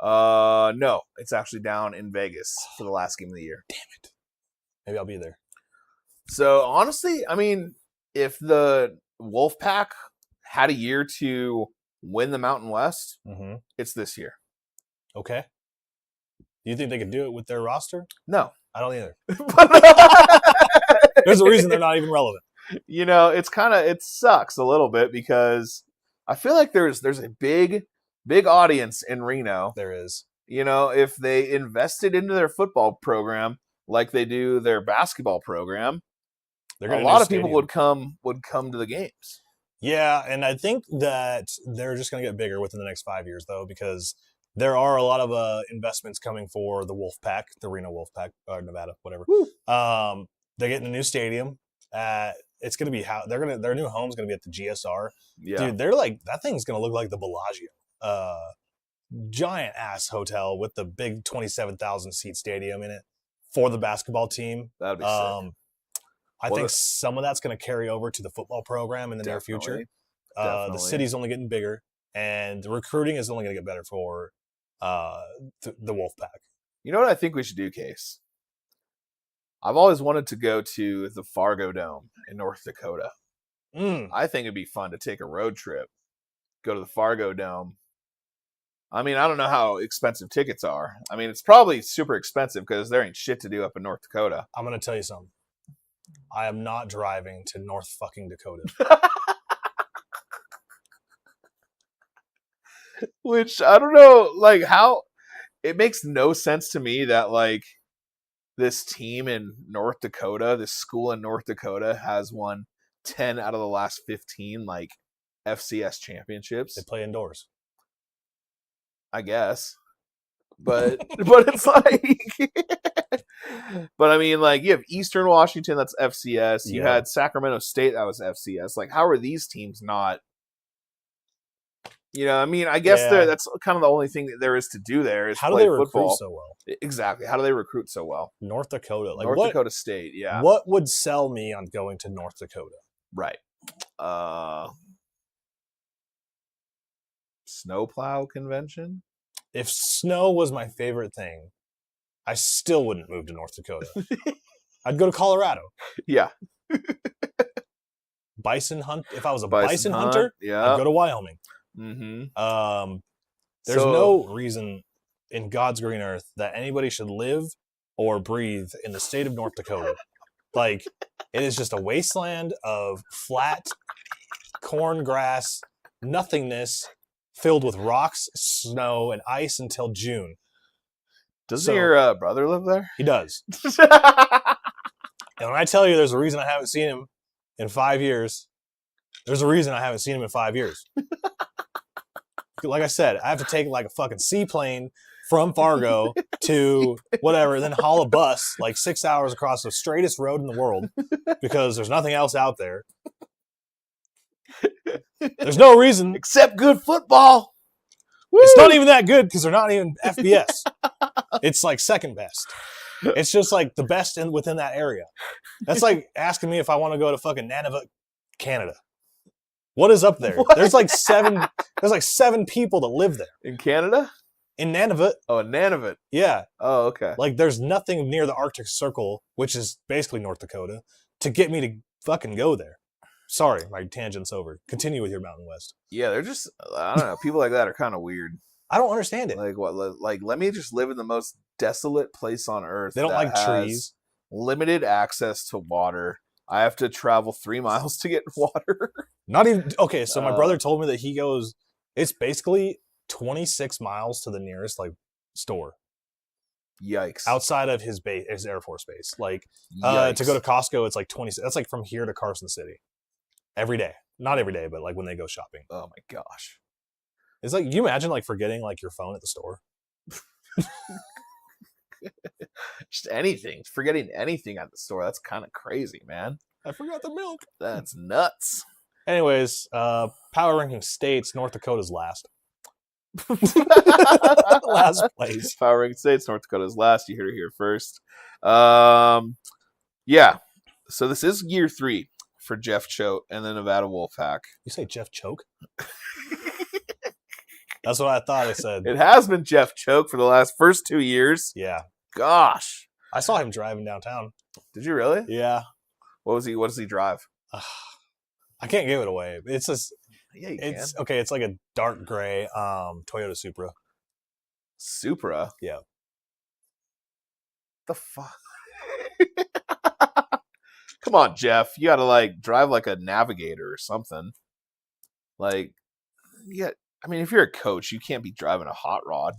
No. It's actually down in Vegas for the last game of the year. Damn it. Maybe I'll be there. So, honestly, I mean, if the Wolfpack had a year to win the Mountain West, it's this year. Okay. Do you think they could do it with their roster? No. I don't either. There's a reason they're not even relevant. You know, it sucks a little bit because I feel like there's a big audience in Reno. There is. You know, if they invested into their football program like they do their basketball program, a lot of people would come to the games. Yeah, and I think that they're just going to get bigger within the next 5 years, though, because there are a lot of investments coming for the Wolfpack, the Reno Wolfpack, or Nevada, whatever. They're getting a new stadium. It's going to be their new home's going to be at the GSR. Yeah, dude, they're like that thing's going to look like the Bellagio, giant ass hotel with the big 27,000 seat stadium in it for the basketball team. That'd be sick. I think some of that's going to carry over to the football program in the near future. The city's only getting bigger, and the recruiting is only going to get better for the Wolfpack. You know what I think we should do, Case? I've always wanted to go to the Fargo Dome in North Dakota. I think it'd be fun to take a road trip, go to the Fargo Dome. I mean, I don't know how expensive tickets are. I mean, it's probably super expensive because there ain't shit to do up in North Dakota. I'm going to tell you something. I am not driving to North fucking Dakota. Which, I don't know, like, how... It makes no sense to me that, like, this team in North Dakota, this school in North Dakota, has won 10 out of the last 15, like, FCS championships. They play indoors. I guess. But it's like... But I mean, like, you have Eastern Washington, that's FCS. You had Sacramento State, that was FCS. Like, how are these teams not? You know, I mean, I guess that's kind of the only thing that there is to do there is how play do they football. Recruit so well? Exactly. How do they recruit so well? North Dakota, North Dakota State. Yeah. What would sell me on going to North Dakota? Right. Snowplow convention. If snow was my favorite thing, I still wouldn't move to North Dakota. I'd go to Colorado. Yeah. Bison hunt. If I was a bison hunt, hunter, yeah. I'd go to Wyoming. Mm-hmm. There's no reason in God's green earth that anybody should live or breathe in the state of North Dakota. Like, it is just a wasteland of flat corn, grass, nothingness, filled with rocks, snow, and ice until June. Doesn't your brother live there? He does. And when I tell you there's a reason I haven't seen him in 5 years, there's a reason I haven't seen him in 5 years. Like I said, I have to take like a fucking seaplane from Fargo to whatever, then haul a bus like 6 hours across the straightest road in the world because there's nothing else out there. There's no reason. Except good football. Woo! It's not even that good because they're not even FBS. It's like second best. It's just like the best within that area. That's like asking me if I want to go to fucking Nunavut, Canada. What is up there? What? There's like seven people that live there. In Canada? In Nunavut. Oh, in Nunavut. Yeah. Oh, okay. Like there's nothing near the Arctic Circle, which is basically North Dakota, to get me to fucking go there. Sorry, my tangent's over. Continue with your Mountain West. Yeah, they're just, I don't know. People like that are kind of weird. I don't understand it. Like what? Like let me just live in the most desolate place on earth. They don't like trees. Limited access to water. I have to travel 3 miles to get water. Not even okay. So my brother told me that he goes. It's basically 26 miles to the nearest like store. Yikes! Outside of his base, his Air Force base, like to go to Costco, it's like 20. That's like from here to Carson City, every day. Not every day, but like when they go shopping. Oh my gosh! It's like you imagine like forgetting like your phone at the store. Just anything. Forgetting anything at the store. That's kind of crazy, man. I forgot the milk. That's nuts. Anyways, power ranking states, North Dakota's last. Last place. Power ranking states, North Dakota's last. You heard it here first. Yeah. So this is year 3 for Jeff Choate and the Nevada Wolfpack. You say Jeff Choke? That's what I thought I said. It has been Jeff Choke for the first 2 years. Yeah. Gosh. I saw him driving downtown. Did you really? Yeah. What does he drive? I can't give it away. It's just yeah, you can. Okay, it's like a dark gray Toyota Supra. Supra? Yeah. The fuck? Come on, Jeff. You gotta like drive like a Navigator or something. Like, yeah. I mean, if you're a coach, you can't be driving a hot rod.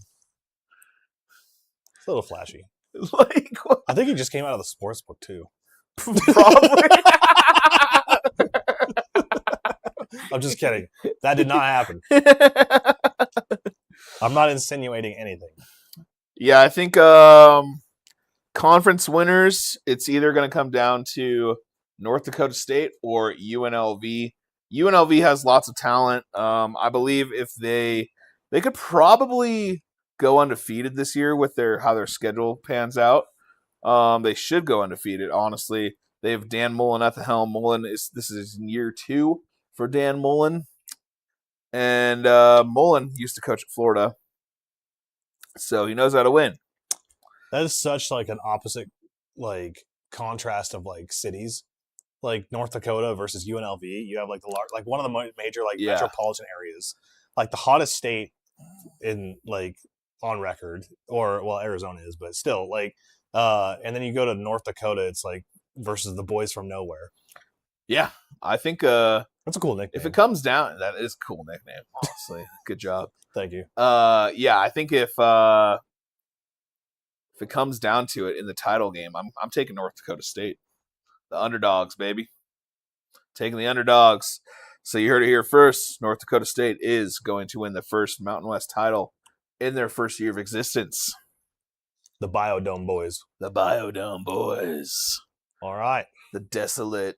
It's a little flashy. Like, what? I think he just came out of the sports book too. Probably. I'm just kidding. That did not happen. I'm not insinuating anything. Yeah, I think conference winners, it's either going to come down to North Dakota State or UNLV. UNLV has lots of talent. I believe if they could probably go undefeated this year with how their schedule pans out. They should go undefeated, honestly. They have Dan Mullen at the helm. This is year 2 for Dan Mullen. And Mullen used to coach at Florida. So he knows how to win. That is such like an opposite like contrast of like cities. Like North Dakota versus UNLV. You have like one of the major like metropolitan areas. Like the hottest state in like on record, or well, Arizona is, but still like and then you go to North Dakota, it's like versus the boys from nowhere. Yeah, I think that's a cool nickname. If it comes down, that is a cool nickname, honestly. Good job. Thank you. Yeah, I think if it comes down to it in the title game, I'm taking North Dakota State. The underdogs, baby. Taking the underdogs. So you heard it here first. North Dakota State is going to win the first Mountain West title in their first year of existence. The Biodome Boys. The Biodome Boys. All right. The desolate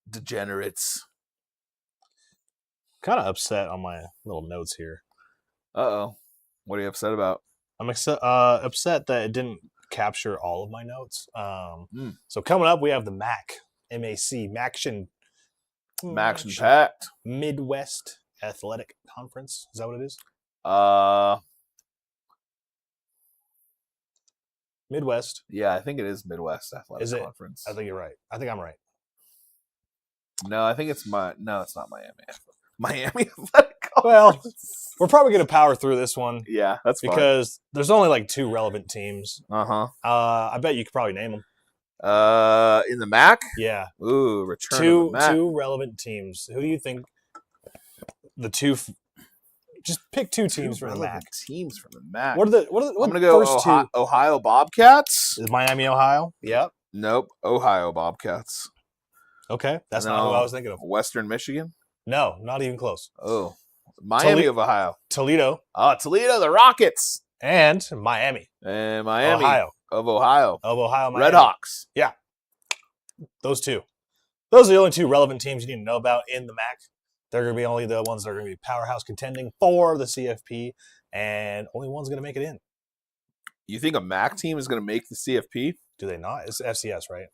degenerates. Kind of upset on my little notes here. Uh-oh. What are you upset about? I'm upset that it didn't capture all of my notes. So coming up, we have the MAC, M-A-C, Maction Action packed. Midwest Athletic Conference. Is that what it is? Midwest. Yeah, I think it is Midwest Athletic Is it? Conference. I think you're right. I think I'm right. No, I think it's no, it's not Miami. Miami Athletic Conference. Well, we're probably going to power through this one. Yeah, that's fine. Because there's only like 2 relevant teams. I bet you could probably name them. In the MAC? Yeah. Ooh, return to the MAC. 2 relevant teams. Who do you think the 2... Just pick 2 teams from the MAC. Teams from the MAC. What I'm going to go first Ohio Bobcats. Is Miami, Ohio? Yep. Nope. Ohio Bobcats. Okay. That's not who I was thinking of. Western Michigan? No, not even close. Oh. Miami of Ohio. Toledo. Toledo, the Rockets. And Miami. And Miami. Ohio. Of Ohio. Miami. Red Hawks. Yeah. Those 2. Those are the only 2 relevant teams you need to know about in the MAC. They're going to be only the ones that are going to be powerhouse contending for the CFP, and only one's going to make it in. You think a MAC team is going to make the CFP? Do they not? It's FCS, right?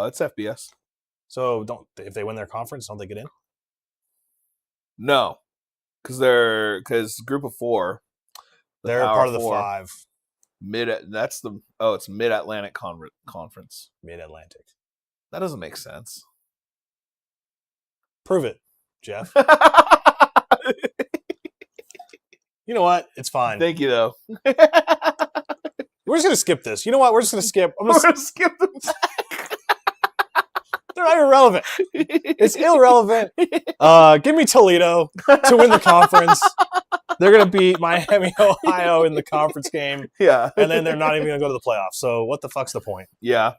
It's FBS. So if they win their conference, don't they get in? No, because group of 4. They're part of the 5. It's Mid-Atlantic Conference. Mid-Atlantic. That doesn't make sense. Prove it, Jeff. You know what? It's fine. Thank you, though. We're just going to skip this. You know what? We're just going to skip. We're going to skip them. They're not irrelevant. It's irrelevant. Give me Toledo to win the conference. They're going to beat Miami, Ohio in the conference game. Yeah. And then they're not even going to go to the playoffs. So what the fuck's the point? Yeah.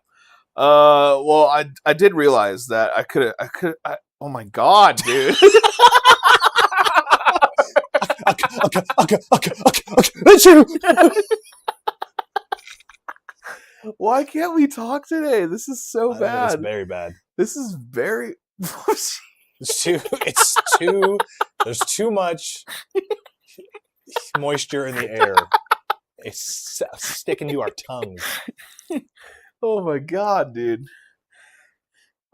Well, I did realize that I could oh my God, dude. Okay. Why can't we talk today? This is so bad. It's very bad. This is very. It's too. There's too much moisture in the air. It's sticking to our tongues. Oh my God, dude.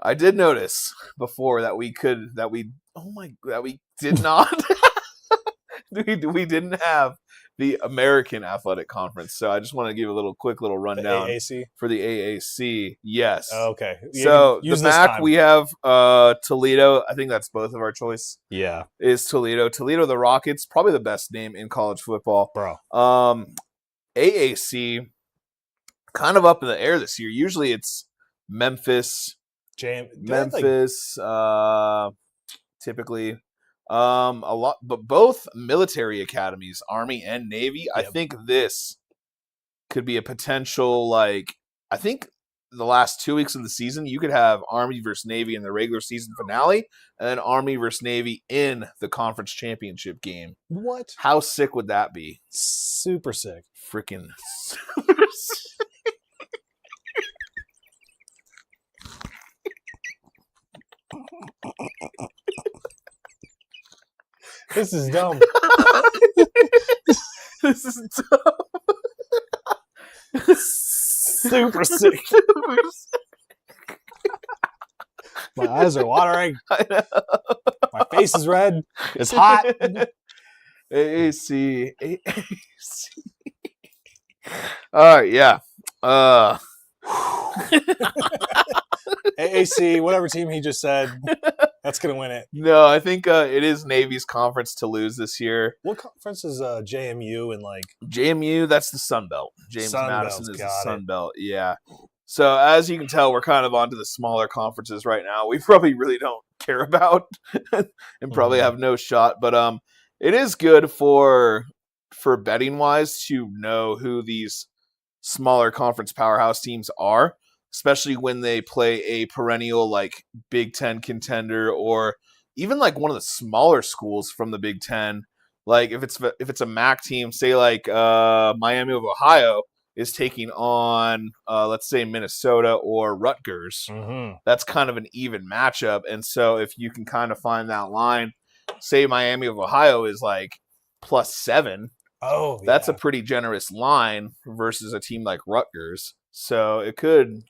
I did notice before that we did not. we didn't have the American Athletic Conference, so I just want to give a quick little rundown. The AAC? For the AAC, yes. Okay. So the MAC, we have Toledo. I think that's both of our choice. Yeah. Is Toledo. Toledo the Rockets, probably the best name in college football. Bro. AAC, kind of up in the air this year. Usually it's Memphis. Typically. A lot, but both military academies, Army and Navy. Yep. I think this could be a potential, I think the last 2 weeks of the season, you could have Army versus Navy in the regular season finale, and then Army versus Navy in the conference championship game. What? How sick would that be? Super sick. Freaking super sick. This is dumb. This is dumb. Super sick. My eyes are watering. I know. My face is red. It's hot. AAC. All right, yeah. AAC, whatever team he just said, that's going to win it. No, I think it is Navy's conference to lose this year. What conference is JMU and JMU, that's the Sun Belt. James Sun Madison Belt's is the Sun Belt, yeah. So as you can tell, we're kind of onto the smaller conferences right now. We probably really don't care about and probably have no shot. But it is good for betting wise to know who these smaller conference powerhouse teams are, especially when they play a perennial Big Ten contender or even one of the smaller schools from the Big Ten. If it's a MAC team, say Miami of Ohio is taking on let's say Minnesota or Rutgers. Mm-hmm. That's kind of an even matchup, and so if you can kind of find that line, say Miami of Ohio is +7. Oh, yeah. That's a pretty generous line versus a team like Rutgers. So it could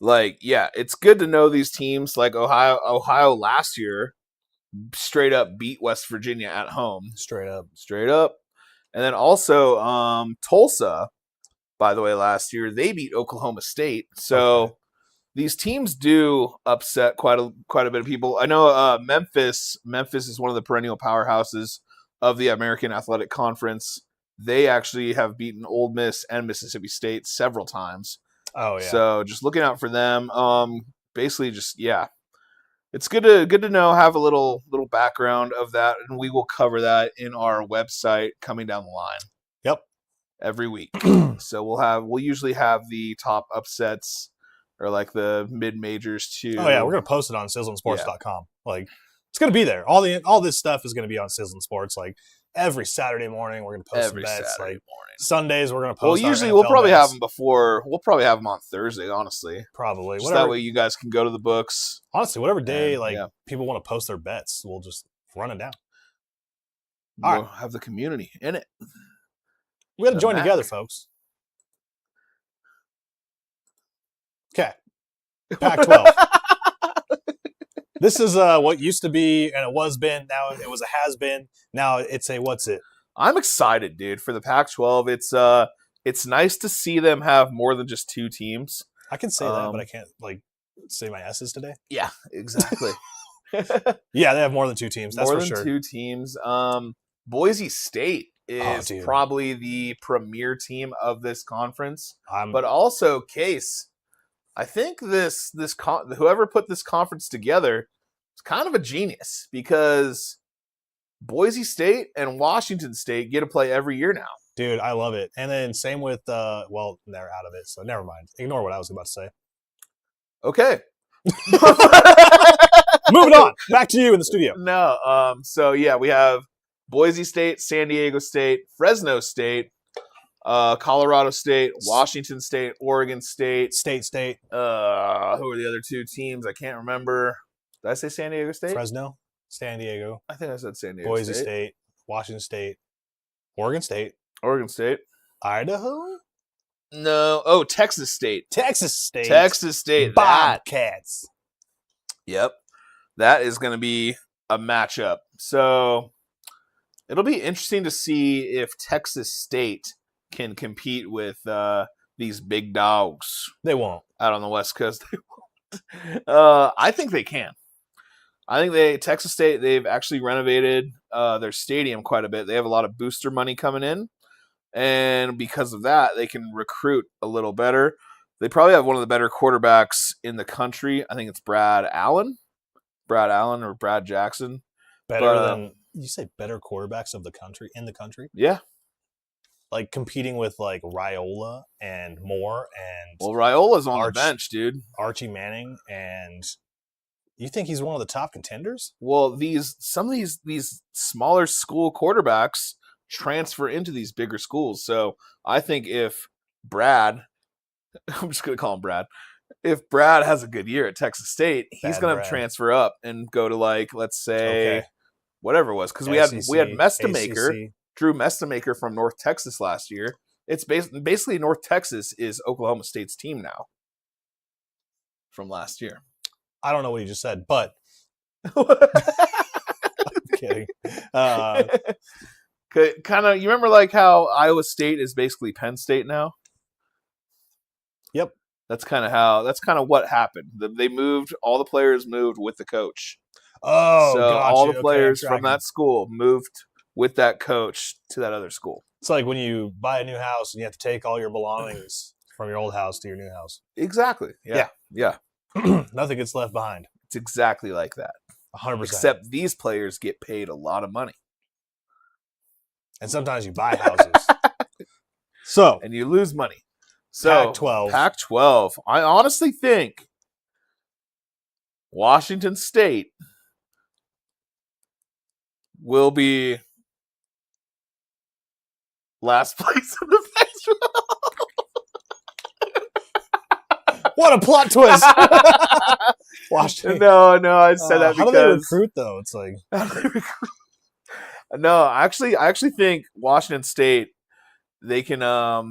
Like, yeah, it's good to know these teams. Like Ohio last year straight up beat West Virginia at home. Straight up. And then also Tulsa, by the way, last year they beat Oklahoma State. So these teams do upset quite a bit of people. I know Memphis is one of the perennial powerhouses of the American Athletic Conference. They actually have beaten Ole Miss and Mississippi State several times. Oh yeah. So just looking out for them. Basically, just it's good to know, have a little background of that, and we will cover that in our website coming down the line. Yep. Every week. So we'll usually have the top upsets or like the mid majors too. Oh yeah, we're gonna post it on sizzlinsports.com. Like it's gonna be there. All this stuff is gonna be on Sizzlin Sports. Like every Saturday morning, we're gonna post some bets. Saturday like morning. Sundays, we're gonna post. Well, usually we'll probably have them before. We'll probably have them on Thursday. Honestly, probably. Just that way you guys can go to the books. Honestly, whatever day people want to post their bets, we'll just run it down. We'll have the community in it. We got to join together, folks. Okay. Pac-12. This is what used to be, and it was been. Now it was a has-been. Now it's a what's it? I'm excited, dude, for the Pac-12. It's nice to see them have more than just two teams. I can say that, but I can't say my S's today. Yeah, exactly. Yeah, they have more than two teams. That's more for than sure. Two teams. Boise State is probably the premier team of this conference, but also Case. I think whoever put this conference together is kind of a genius because Boise State and Washington State get to play every year now. Dude, I love it. And then same with they're out of it, so never mind. Ignore what I was about to say. Okay. Moving on. Back to you in the studio. No. So yeah, we have Boise State, San Diego State, Fresno State, Colorado State, Washington State, Oregon State. State. Who are the other two teams? I can't remember. Did I say San Diego State? Fresno, San Diego. I think I said San Diego Boise State, Washington State, Oregon State. Idaho? No. Oh, Texas State. Bobcats. Yep. That is going to be a matchup. So it'll be interesting to see if Texas State can compete with these big dogs. They won't. Out on the West Coast. They won't. I think they can. I think Texas State, they've actually renovated their stadium quite a bit. They have a lot of booster money coming in. And because of that, they can recruit a little better. They probably have one of the better quarterbacks in the country. I think it's Brad Allen or Brad Jackson. Better than you say better quarterbacks in the country? Yeah. Like competing with like Raiola and Moore and Raiola's on the bench, dude. Archie Manning, and you think he's one of the top contenders? Well, some of these smaller school quarterbacks transfer into these bigger schools. So I think if Brad, I'm just going to call him Brad, if Brad has a good year at Texas State, he's going to transfer up and go to let's say whatever it was. Because we had Mestamaker, Drew Mestamaker from North Texas last year. It's basically North Texas is Oklahoma State's team now from last year. I don't know what you just said, but I'm kidding. Kind of, you remember how Iowa State is basically Penn State now? Yep. That's kind of what happened. All the players moved with the coach. Oh, so all the players from that school moved with that coach to that other school. It's like when you buy a new house and you have to take all your belongings from your old house to your new house. Exactly. Yeah. Nothing gets left behind. It's exactly like that. 100%. Except these players get paid a lot of money. And sometimes you buy houses. And you lose money. So Pac-12. Pac-12. I honestly think Washington State will be last place in the Pac-12. What a plot twist! Washington. No, I said that because... How do they recruit, though? It's like... No, I actually think Washington State, they can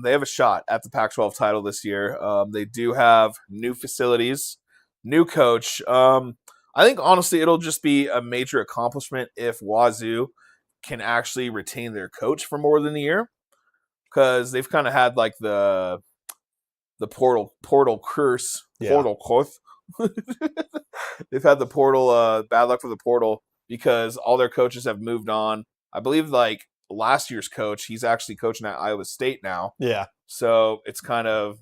they have a shot at the Pac-12 title this year. They do have new facilities, new coach. I think honestly it'll just be a major accomplishment if Wazoo can actually retain their coach for more than a year, because they've kind of had like the portal curse, portal curse. They've had the portal bad luck for the portal because all their coaches have moved on. I believe like last year's coach, he's actually coaching at Iowa State now. Yeah. So it's kind of,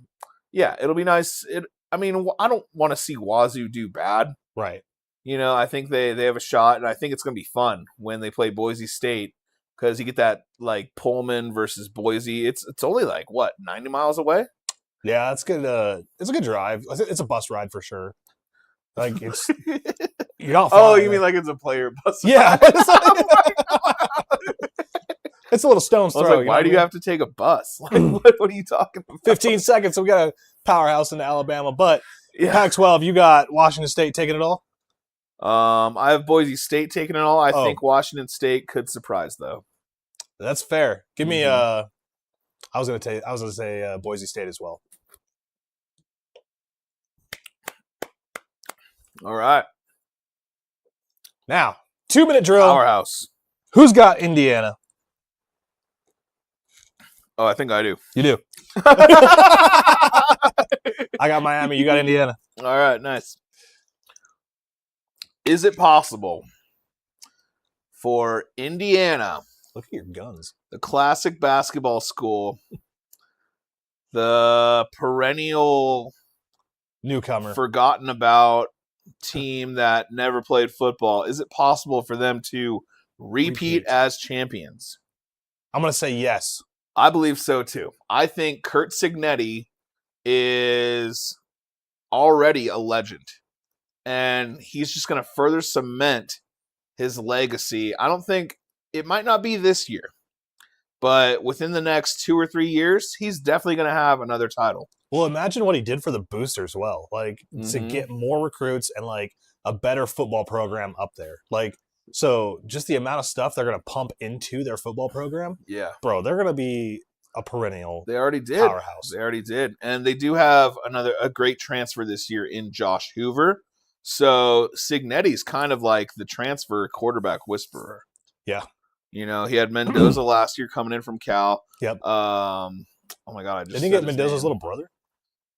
it'll be nice. I don't want to see Wazoo do bad. Right. I think they have a shot, and I think it's going to be fun when they play Boise State, because you get that like Pullman versus Boise. It's only like 90 miles away. Yeah, it's good. It's a good drive. It's a bus ride for sure. Like it's you're not. Oh, you mean like it's a player bus? Yeah. It's a little stone's throw. Like, why do you have to take a bus? Like, what are you talking about? 15 seconds. So we got a powerhouse into Alabama, but Pac-12, you got Washington State taking it all. I have Boise State taking it all. I think Washington State could surprise though. That's fair. Give me I was gonna say Boise State as well. All right. Now, 2-minute drill. Powerhouse. Who's got Indiana? Oh, I think I do. You do. I got Miami. You got Indiana. All right, nice. Is it possible for Indiana, look at your guns, the classic basketball school, the perennial newcomer, forgotten about team that never played football, is it possible for them to repeat as champions? I'm going to say yes. I believe so too. I think Curt Cignetti is already a legend, and he's just going to further cement his legacy. I don't think it might not be this year, but within the next 2 or 3 years, he's definitely going to have another title. Well, imagine what he did for the boosters. Well, like to get more recruits and like a better football program up there. Like, so just the amount of stuff they're going to pump into their football program. Yeah, bro, they're going to be a perennial. They already did. Powerhouse. They already did, and they do have a great transfer this year in Josh Hoover. So Cignetti's kind of like the transfer quarterback whisperer. Yeah. He had Mendoza last year coming in from Cal. Yep. Oh my God, I just didn't get Mendoza's little brother.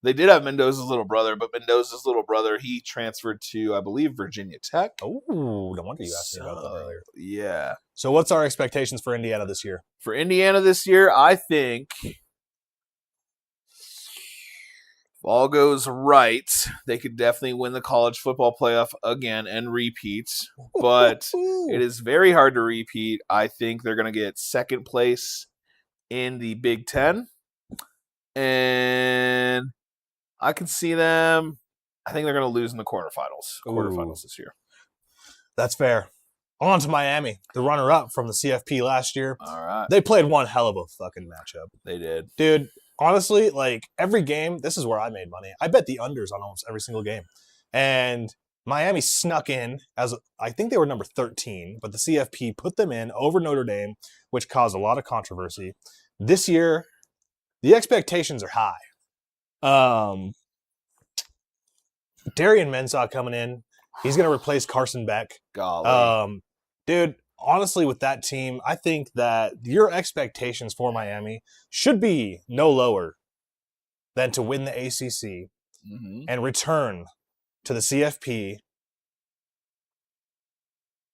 They did have Mendoza's little brother, but Mendoza's little brother, he transferred to, I believe, Virginia Tech. Oh, no wonder you asked me about that earlier. Yeah. So what's our expectations for Indiana this year? For Indiana this year, I think if all goes right, they could definitely win the college football playoff again and repeat. But it is very hard to repeat. I think they're going to get second place in the Big Ten. And I can see them. I think they're going to lose in the quarterfinals this year. That's fair. On to Miami, the runner-up from the CFP last year. All right. They played one hell of a fucking matchup. They did. Dude, honestly, like every game, this is where I made money. I bet the unders on almost every single game. And Miami snuck in as, I think they were number 13, but the CFP put them in over Notre Dame, which caused a lot of controversy. This year, the expectations are high. Darian Mensah coming in. He's going to replace Carson Beck. Golly. Dude, honestly, with that team, I think that your expectations for Miami should be no lower than to win the ACC and return to the CFP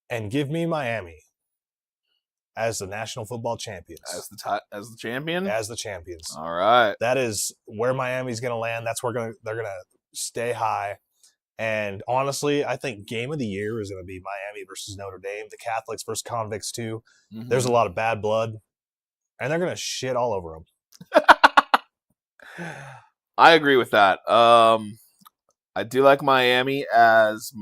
and give me Miami as the national football champions. As the champion? As the champions. All right. That is where Miami's going to land. That's where they're going to stay high. And honestly, I think game of the year is going to be Miami versus Notre Dame, the Catholics versus convicts too. There's a lot of bad blood, and they're going to shit all over them. I agree with that. I do like Miami as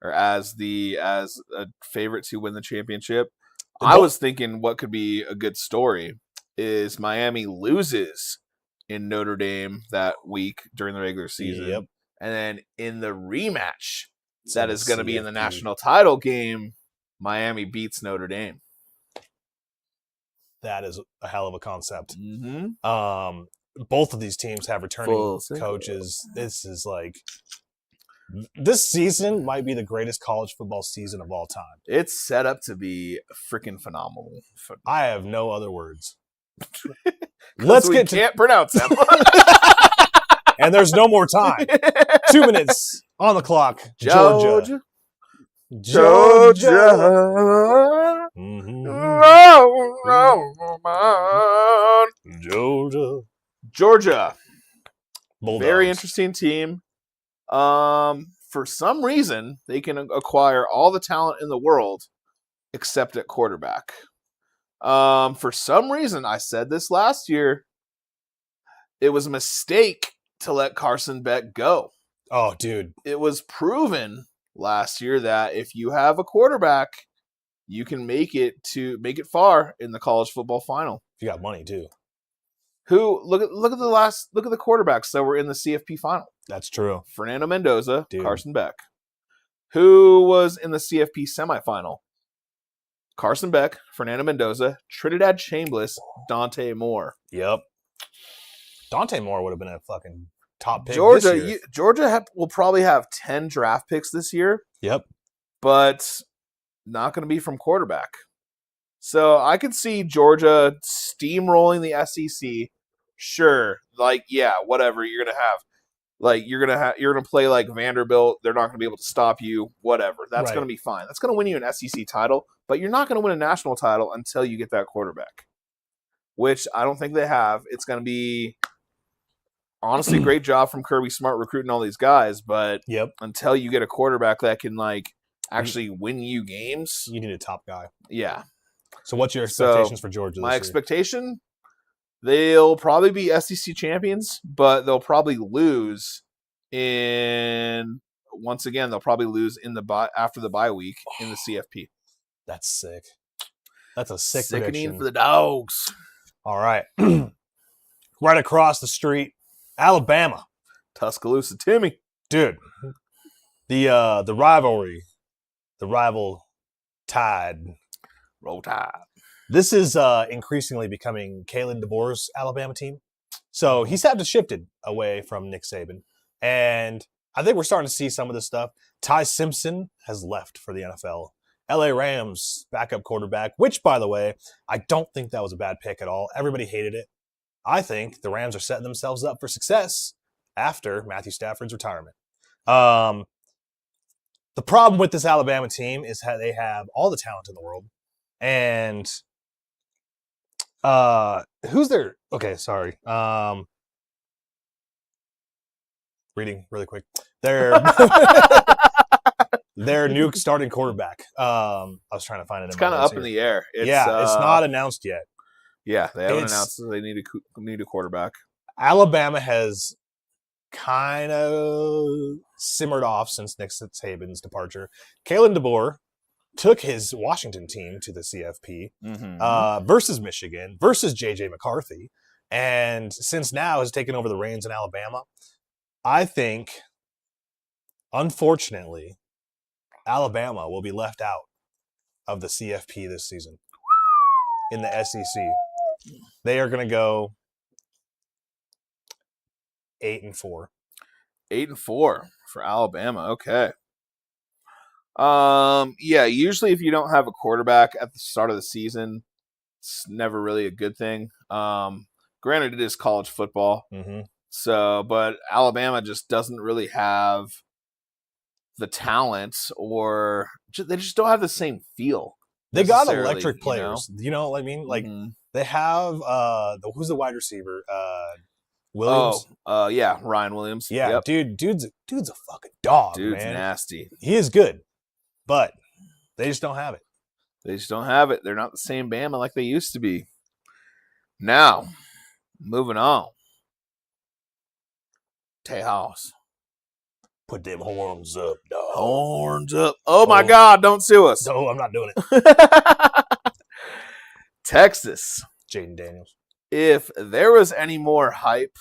as a favorite to win the championship. I was thinking what could be a good story is Miami loses in Notre Dame that week during the regular season. Yep. And then in the rematch that is going to be in the national title game, Miami beats Notre Dame. That is a hell of a concept. Mm-hmm. Both of these teams have returning coaches. This season might be the greatest college football season of all time. It's set up to be freaking phenomenal. I have no other words. Can't pronounce them. And there's no more time. 2 minutes on the clock. Georgia. Georgia. Bulldogs. Very interesting team. For some reason, they can acquire all the talent in the world except at quarterback. For some reason, I said this last year, it was a mistake to let Carson Beck go. Oh, dude. It was proven last year that if you have a quarterback, you can make it far in the college football final. If you got money too. Look at the quarterbacks that were in the CFP final. That's true. Fernando Mendoza, dude. Carson Beck. Who was in the CFP semifinal? Carson Beck, Fernando Mendoza, Trinidad Chambliss, Dante Moore. Yep. Dante Moore would have been a fucking top pick. Georgia will probably have 10 draft picks this year. Yep. But not going to be from quarterback. So I could see Georgia steamrolling the SEC. Sure, whatever you're gonna have. You're gonna play like Vanderbilt. They're not gonna be able to stop you. Whatever. That's gonna be fine. That's gonna win you an SEC title, but you're not gonna win a national title until you get that quarterback, which I don't think they have. It's gonna be honestly great job from Kirby Smart recruiting all these guys, but until you get a quarterback that can actually win you games, you need a top guy. Yeah. So what's your expectations for Georgia? My expectation, they'll probably be SEC champions, but they'll probably lose they'll probably lose in after the bye week in the CFP. That's sick. That's a sick sickening prediction for the dogs. All right. Right across the street, Alabama. Tuscaloosa Timmy. Dude. The rivalry. The rival tide. Roll Tide. This is increasingly becoming Kalen DeBoer's Alabama team. So he's had to shift it away from Nick Saban. And I think we're starting to see some of this stuff. Ty Simpson has left for the NFL. LA Rams backup quarterback, which, by the way, I don't think that was a bad pick at all. Everybody hated it. I think the Rams are setting themselves up for success after Matthew Stafford's retirement. The problem with this Alabama team is how they have all the talent in the world. And who's their reading really quick. Their new starting quarterback. I was trying to find it. It's kind of up in the air. It's not announced yet. Yeah, they haven't announced that they need a quarterback. Alabama has kind of simmered off since Nick Saban's departure. Kalen DeBoer took his Washington team to the CFP versus Michigan, versus J.J. McCarthy, and since now has taken over the reins in Alabama. I think, unfortunately, Alabama will be left out of the CFP this season in the SEC. They are going to go 8-4. 8-4 for Alabama. Okay. Usually if you don't have a quarterback at the start of the season, it's never really a good thing. Granted, it is college football. Mm-hmm. So, but Alabama just doesn't really have the talent, or they just don't have the same feel. They got electric players. You know what I mean? Like they have who's the wide receiver? Williams. Ryan Williams. Yeah, yep. Dude's a fucking dog. Dude's man. Nasty. He is good, but they just don't have it. They're not the same Bama like they used to be. Now, moving on. Tejas. Put them horns up, dog. Horns up. Oh my God, don't sue us. No, I'm not doing it. Texas. Jaden Daniels. If there was any more hype,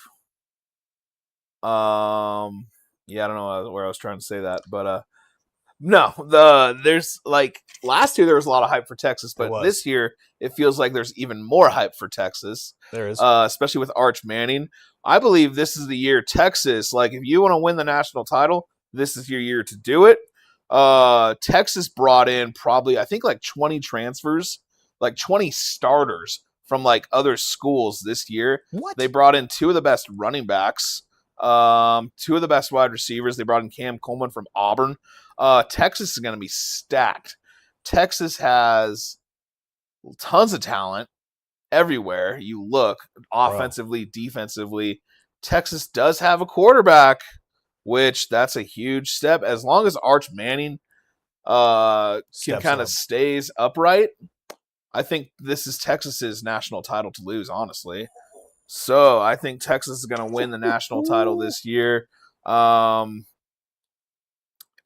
I don't know where I was trying to say that, but No, there's like last year there was a lot of hype for Texas, but this year it feels like there's even more hype for Texas. There is, especially with Arch Manning. I believe this is the year Texas. Like, if you want to win the national title, this is your year to do it. Texas brought in probably I think like 20 transfers, like 20 starters from like other schools this year. What? They brought in 2 of the best running backs, 2 of the best wide receivers. They brought in Cam Coleman from Auburn. Texas is going to be stacked. Texas has tons of talent everywhere you look, offensively, defensively. Texas does have a quarterback, which that's a huge step. As long as Arch Manning can kind of stays upright, I think this is Texas's national title to lose, honestly. So I think Texas is going to win the national title this year.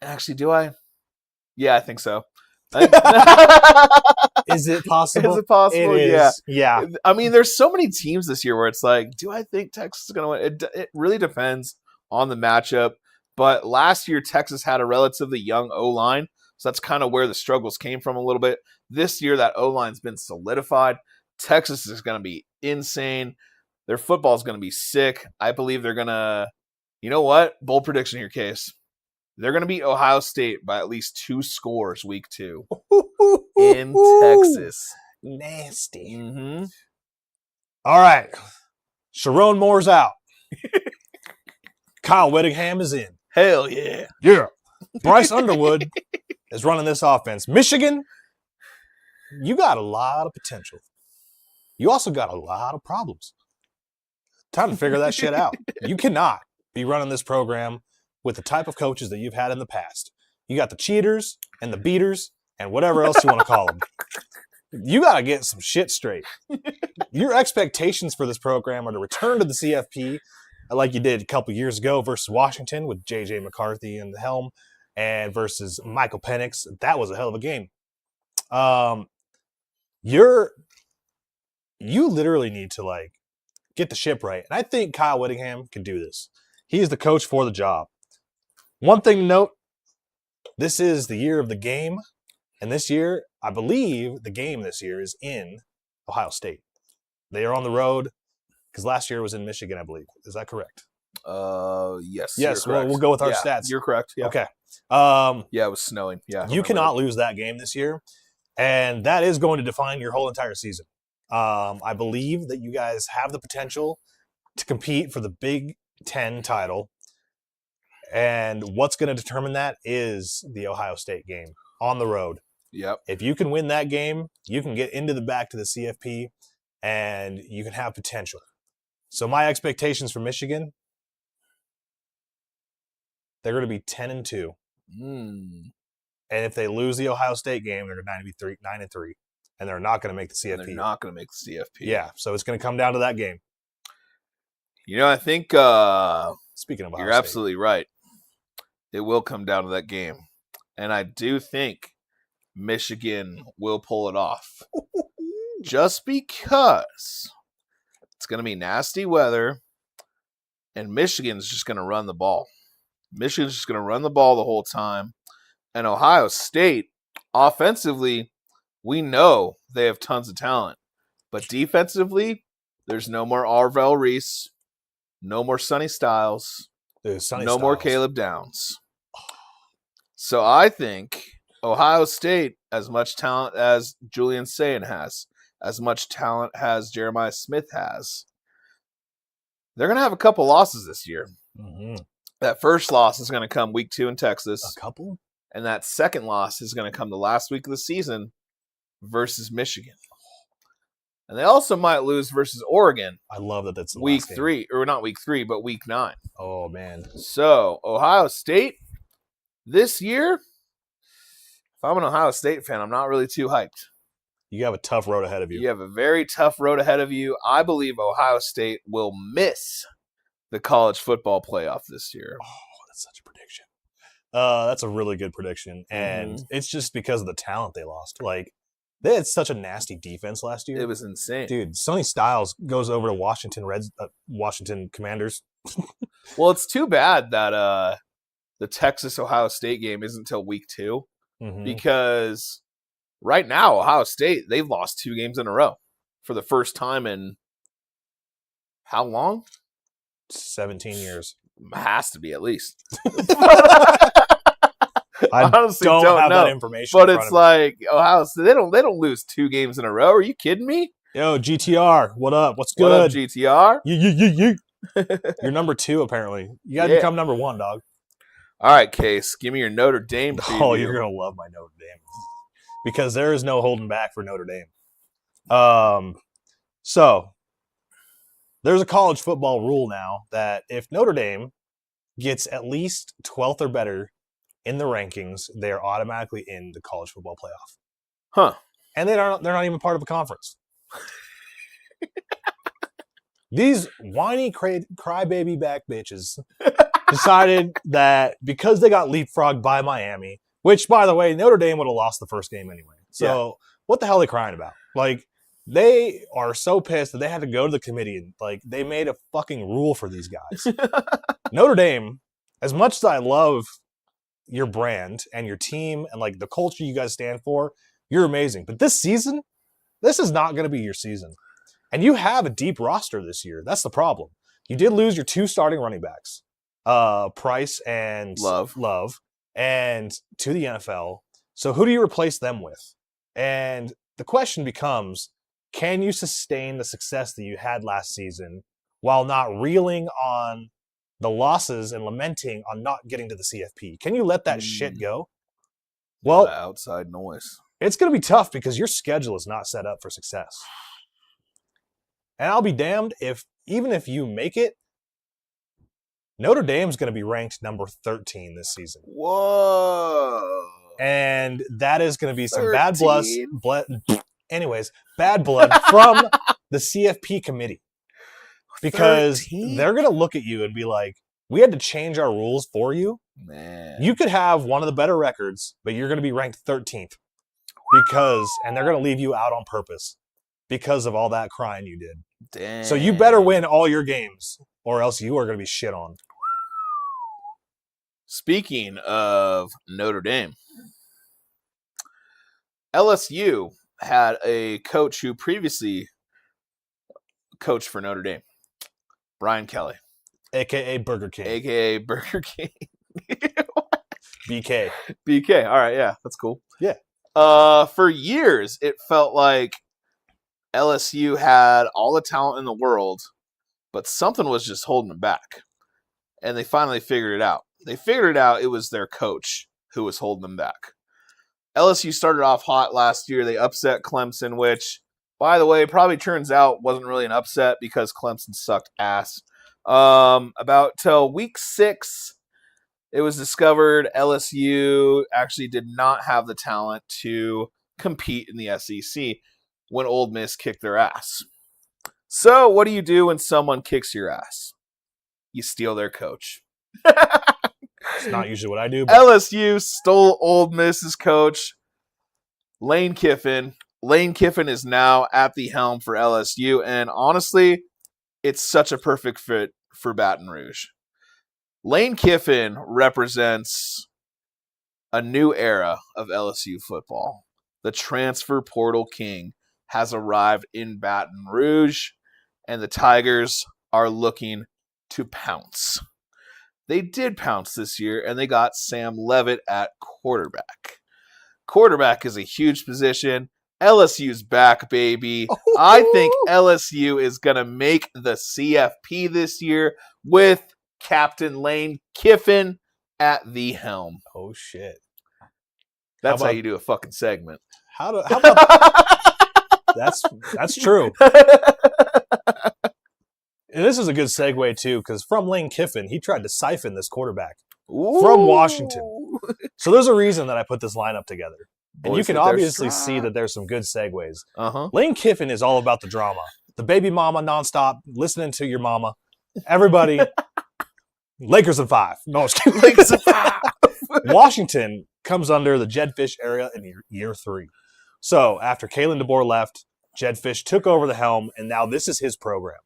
Actually, do I? Yeah, I think so. Is it possible? Is it possible? It is. Yeah. I mean, there's so many teams this year where it's like, do I think Texas is going to win? It really depends on the matchup. But last year, Texas had a relatively young O-line. So that's kind of where the struggles came from a little bit. This year, that O-line's been solidified. Texas is going to be insane. Their football is going to be sick. I believe they're going to, you know what? Bold prediction here, Case. They're going to beat Ohio State by at least 2 scores week 2 in Texas. Nasty. Mm-hmm. All right. Sharon Moore's out. Kyle Whittingham is in. Hell yeah. Yeah. Bryce Underwood is running this offense. Michigan, you got a lot of potential. You also got a lot of problems. Time to figure that shit out. You cannot be running this program with the type of coaches that you've had in the past. You got the cheaters and the beaters and whatever else you want to call them. You got to get some shit straight. Your expectations for this program are to return to the CFP like you did a couple years ago versus Washington with J.J. McCarthy in the helm and versus Michael Penix. That was a hell of a game. You literally need to like get the ship right. And I think Kyle Whittingham can do this. He is the coach for the job. One thing to note, this is the year of the game. And this year, I believe the game this year is in Ohio State. They are on the road because last year was in Michigan, I believe. Is that correct? Yes. Yes, we'll go with our stats. You're correct. Yeah. Okay. Yeah, it was snowing. Yeah. You cannot lose that game this year. And that is going to define your whole entire season. I believe that you guys have the potential to compete for the Big Ten title. And what's going to determine that is the Ohio State game on the road. Yep. If you can win that game, you can get into the back to the CFP and you can have potential. So my expectations for Michigan, they're going to be 10-2. And if they lose the Ohio State game, they're going to be 9-3. And they're not going to make the CFP. And they're not going to make the CFP. Yeah, so it's going to come down to that game. You know, I think speaking of Ohio you're State, absolutely right. It will come down to that game. And I do think Michigan will pull it off. Just because it's going to be nasty weather and Michigan's just going to run the ball. Michigan's just going to run the ball the whole time. And Ohio State, offensively, we know they have tons of talent. But defensively, there's no more Arvell Reese, no more Sonny Styles, more Caleb Downs. So I think Ohio State, as much talent as Julian Sayin has, as much talent as Jeremiah Smith has, they're going to have a couple losses this year. Mm-hmm. That first loss is going to come week 2 in Texas. A couple? And that second loss is going to come the last week of the season versus Michigan. And they also might lose versus Oregon. I love that that's the week last 3, or not week 3, but week 9. Oh, man. So, Ohio State, this year, if I'm an Ohio State fan, I'm not really too hyped. You have a tough road ahead of you. You have a very tough road ahead of you. I believe Ohio State will miss the college football playoff this year. Oh, that's such a prediction. That's a really good prediction. And it's just because of the talent they lost. Like, they had such a nasty defense last year. It was insane. Dude, Sonny Styles goes over to Washington Commanders. Well, it's too bad that the Texas-Ohio State game isn't until week 2 Mhm. because right now, Ohio State, they've lost 2 games in a row for the first time in how long? 17 years. Has to be at least. I honestly don't have know. that information. But in front it's of me. like Ohio State, they don't lose 2 games in a row. Are you kidding me? Yo, GTR, what up? What's good? What up, GTR? You. You're number 2, apparently. You got to become number 1, dog. All right, Case, give me your Notre Dame preview. Oh, you're going to love my Notre Dame. Because there is no holding back for Notre Dame. So, there's a college football rule now that if Notre Dame gets at least 12th or better in the rankings, they are automatically in the college football playoff. Huh. And they're not even part of a conference. These whiny crybaby back bitches decided that because they got leapfrogged by Miami, which, by the way, Notre Dame would have lost the first game anyway. So what the hell are they crying about? Like, they are so pissed that they had to go to the committee and, like, they made a fucking rule for these guys. Notre Dame, as much as I love your brand and your team and, like, the culture you guys stand for, you're amazing. But this season, this is not going to be your season. And you have a deep roster this year. That's the problem. You did lose your 2 starting running backs, Price and Love, and to the NFL. So who do you replace them with? And the question becomes, can you sustain the success that you had last season while not reeling on the losses and lamenting on not getting to the CFP? Can you let that shit go? Well, outside noise. It's going to be tough because your schedule is not set up for success. And I'll be damned if, even if you make it, Notre Dame's going to be ranked number 13 this season. Whoa. And that is going to be some 13? bad blood from the CFP committee. Because 13? they're going to look at you and be like, we had to change our rules for you. Man. You could have one of the better records, but you're going to be ranked 13th. And they're going to leave you out on purpose because of all that crying you did. Damn. So you better win all your games or else you are going to be shit on. Speaking of Notre Dame, LSU had a coach who previously coached for Notre Dame, Brian Kelly. A.K.A. Burger King. A.K.A. Burger King. BK. BK. All right, yeah, that's cool. Yeah. For years, it felt like LSU had all the talent in the world, but something was just holding them back. And they finally figured it out. They figured it out. It was their coach who was holding them back. LSU started off hot last year. They upset Clemson, which, by the way, probably turns out wasn't really an upset because Clemson sucked ass. About till week 6, it was discovered LSU actually did not have the talent to compete in the SEC when Ole Miss kicked their ass. So what do you do when someone kicks your ass? You steal their coach. It's not usually what I do. But LSU stole Ole Miss's coach, Lane Kiffin. Lane Kiffin is now at the helm for LSU, and honestly, it's such a perfect fit for Baton Rouge. Lane Kiffin represents a new era of LSU football. The transfer portal king has arrived in Baton Rouge, and the Tigers are looking to pounce. They did pounce this year, and they got Sam Levitt at quarterback. Quarterback is a huge position. LSU's back, baby. I think LSU is going to make the CFP this year with Captain Lane Kiffin at the helm. oh, shit. That's how you do a fucking segment. How about that's true. And this is a good segue, too, because from Lane Kiffin, he tried to siphon this quarterback from Washington. So there's a reason that I put this lineup together. And you can obviously see that there's some good segues. Lane Kiffin is all about the drama. The baby mama nonstop, listening to your mama. Everybody, Lakers in 5. No, Lakers in 5. Washington comes under the Jed Fish era in year 3. So after Kalen DeBoer left, Jed Fish took over the helm, and now this is his program.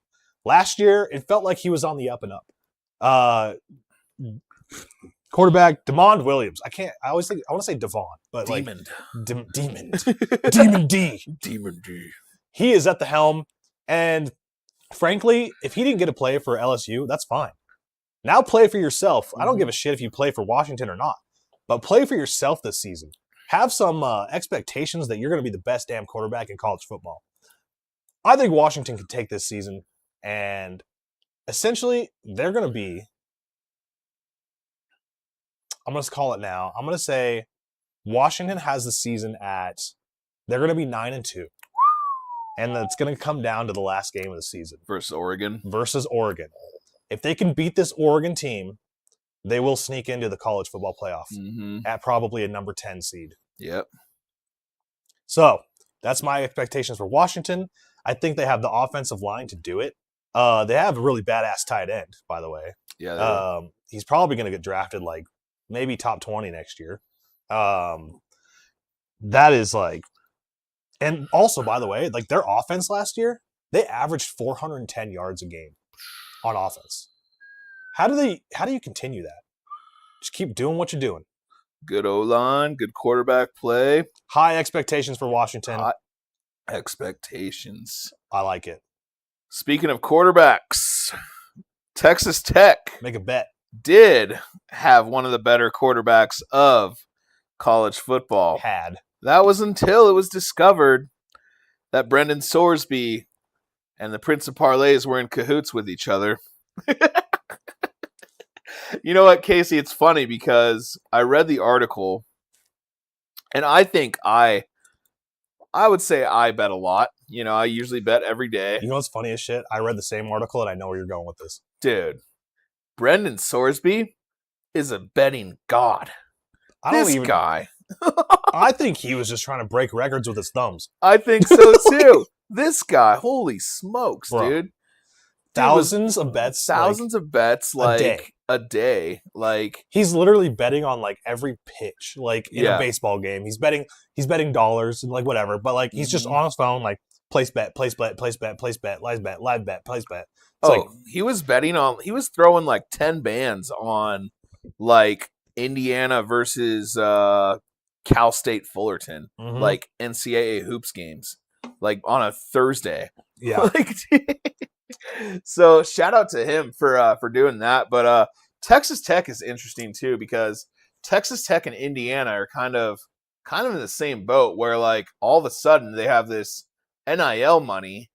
Last year, it felt like he was on the up and up. Quarterback, DeMond Williams. I want to say Devon, but Demon. Demon. Demon D. Demon D. He is at the helm. And frankly, if he didn't get to play for LSU, that's fine. Now play for yourself. I don't give a shit if you play for Washington or not, but play for yourself this season. Have some expectations that you're going to be the best damn quarterback in college football. I think Washington can take this season, and essentially they're going to be, I'm going to call it now. I'm going to say Washington has the season at, they're going to be 9-2. And it's going to come down to the last game of the season. Versus Oregon. If they can beat this Oregon team, they will sneak into the college football playoff at probably a number 10 seed. Yep. So that's my expectations for Washington. I think they have the offensive line to do it. They have a really badass tight end, by the way. Yeah. He's probably going to get drafted like maybe top 20 next year. That is like, and also, by the way, like their offense last year, they averaged 410 yards a game on offense. How do you continue that? Just keep doing what you're doing. Good O-line, good quarterback play. High expectations for Washington. High expectations. I like it. Speaking of quarterbacks, Texas Tech Make a bet. did have one of the better quarterbacks of college football. That was until it was discovered that Brendan Sorsby and the Prince of Parlays were in cahoots with each other. You know what, Kasey? It's funny because I read the article, and I think I would say I bet a lot. You know, I usually bet every day. You know what's funny as shit? I read the same article, and I know where you're going with this. Dude, Brendan Sorsby is a betting god. This guy. I think he was just trying to break records with his thumbs. I think so, too. This guy, holy smokes, bro, dude. Thousands of bets. Like a day. Like he's literally betting on like every pitch, like in a baseball game. He's betting dollars and like whatever, but like he's just on his phone, like place bet, live bet, place bet, place bet. He was throwing like 10 bands on like Indiana versus Cal State Fullerton, like NCAA hoops games, like on a Thursday. Yeah. Like, so shout out to him for doing that. But Texas Tech is interesting too, because Texas Tech and Indiana are kind of in the same boat, where like all of a sudden they have this NIL money,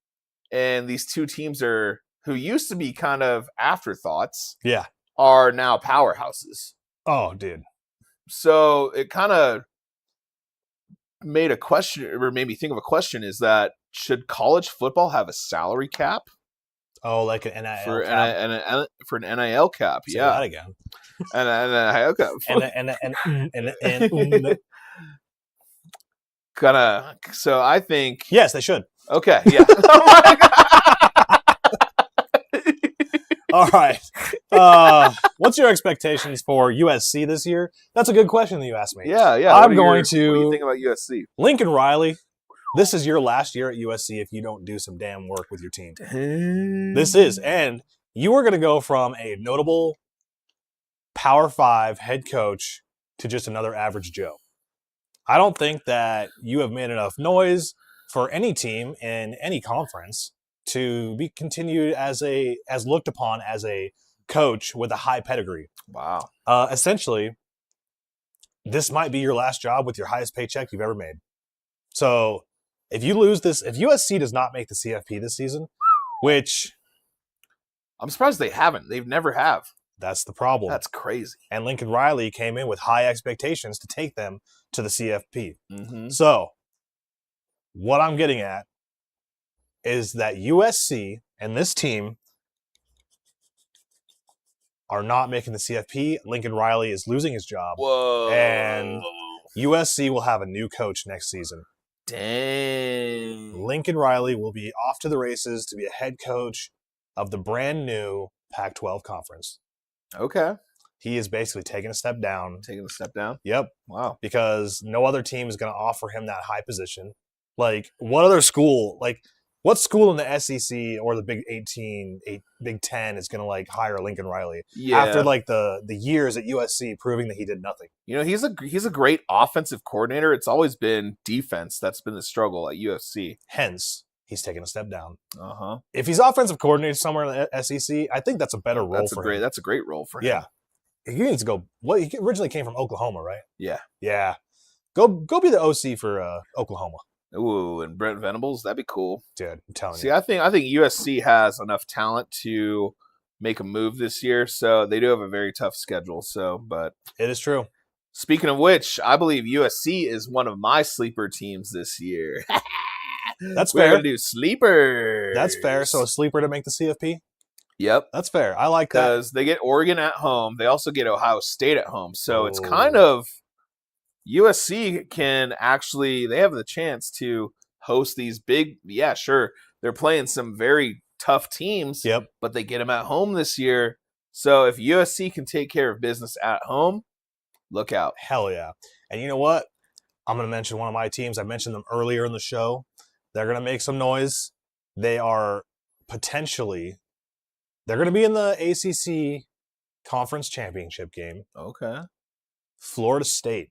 and these two teams who used to be kind of afterthoughts, are now powerhouses. Oh, dude. So it kind of made me think of a question: is that should college football have a salary cap? Oh, like an NIL for cap? For an NIL cap, say that again. An NIL cap. So I think yes, they should. Okay, yeah. Oh my God. All right. What's your expectations for USC this year? That's a good question that you asked me. Yeah. What do you think about USC? Lincoln Riley, this is your last year at USC if you don't do some damn work with your team. This is. And you are going to go from a notable Power 5 head coach to just another average Joe. I don't think that you have made enough noise for any team in any conference to be continued as looked upon as a coach with a high pedigree. Wow. Essentially, this might be your last job with your highest paycheck you've ever made. So if you lose this, if USC does not make the CFP this season, which I'm surprised they haven't. They've never have. That's the problem. That's crazy. And Lincoln Riley came in with high expectations to take them to the CFP. Mm-hmm. So what I'm getting at is that USC and this team are not making the CFP. Lincoln Riley is losing his job. Whoa. And USC will have a new coach next season. Dang. Lincoln Riley will be off to the races to be a head coach of the brand new Pac-12 conference. Okay. He is basically taking a step down. Taking a step down? Yep. Wow. Because no other team is going to offer him that high position. Like, what other school? Like, What school in the SEC or the Big 18, Big 10 is going to like hire Lincoln Riley after Yeah. like the years at USC proving that he did nothing? He's a great offensive coordinator. It's always been defense that's been the struggle at USC. Hence, he's taking a step down. Uh-huh. If he's offensive coordinator somewhere in the SEC, I think that's a better role for him. That's a great role for him. Yeah. He needs to go. Well, he originally came from Oklahoma, right? Yeah. Yeah. Go be the OC for Oklahoma. Ooh, and Brent Venables, that'd be cool. Dude, I'm telling you. See, I think USC has enough talent to make a move this year, so they do have a very tough schedule. But it is true. Speaking of which, I believe USC is one of my sleeper teams this year. That's We're fair. gonna do sleepers. That's fair. So a sleeper to make the CFP? Yep. That's fair. I like that. Because they get Oregon at home. They also get Ohio State at home. So it's kind of USC they have the chance to host these big, sure. They're playing some very tough teams, but they get them at home this year. So if USC can take care of business at home, look out. Hell yeah. And you know what? I'm going to mention one of my teams. I mentioned them earlier in the show. They're going to make some noise. They are they're going to be in the ACC Conference Championship game. Okay. Florida State.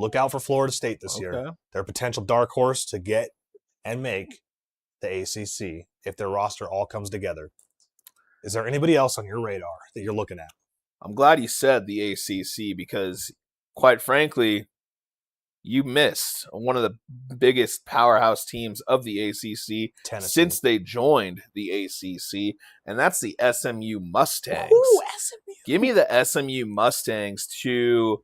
Look out for Florida State this year. They're a potential dark horse to get and make the ACC if their roster all comes together. Is there anybody else on your radar that you're looking at? I'm glad you said the ACC because, quite frankly, you missed one of the biggest powerhouse teams of the ACC since they joined the ACC, and that's the SMU Mustangs. Ooh, SMU. Give me the SMU Mustangs to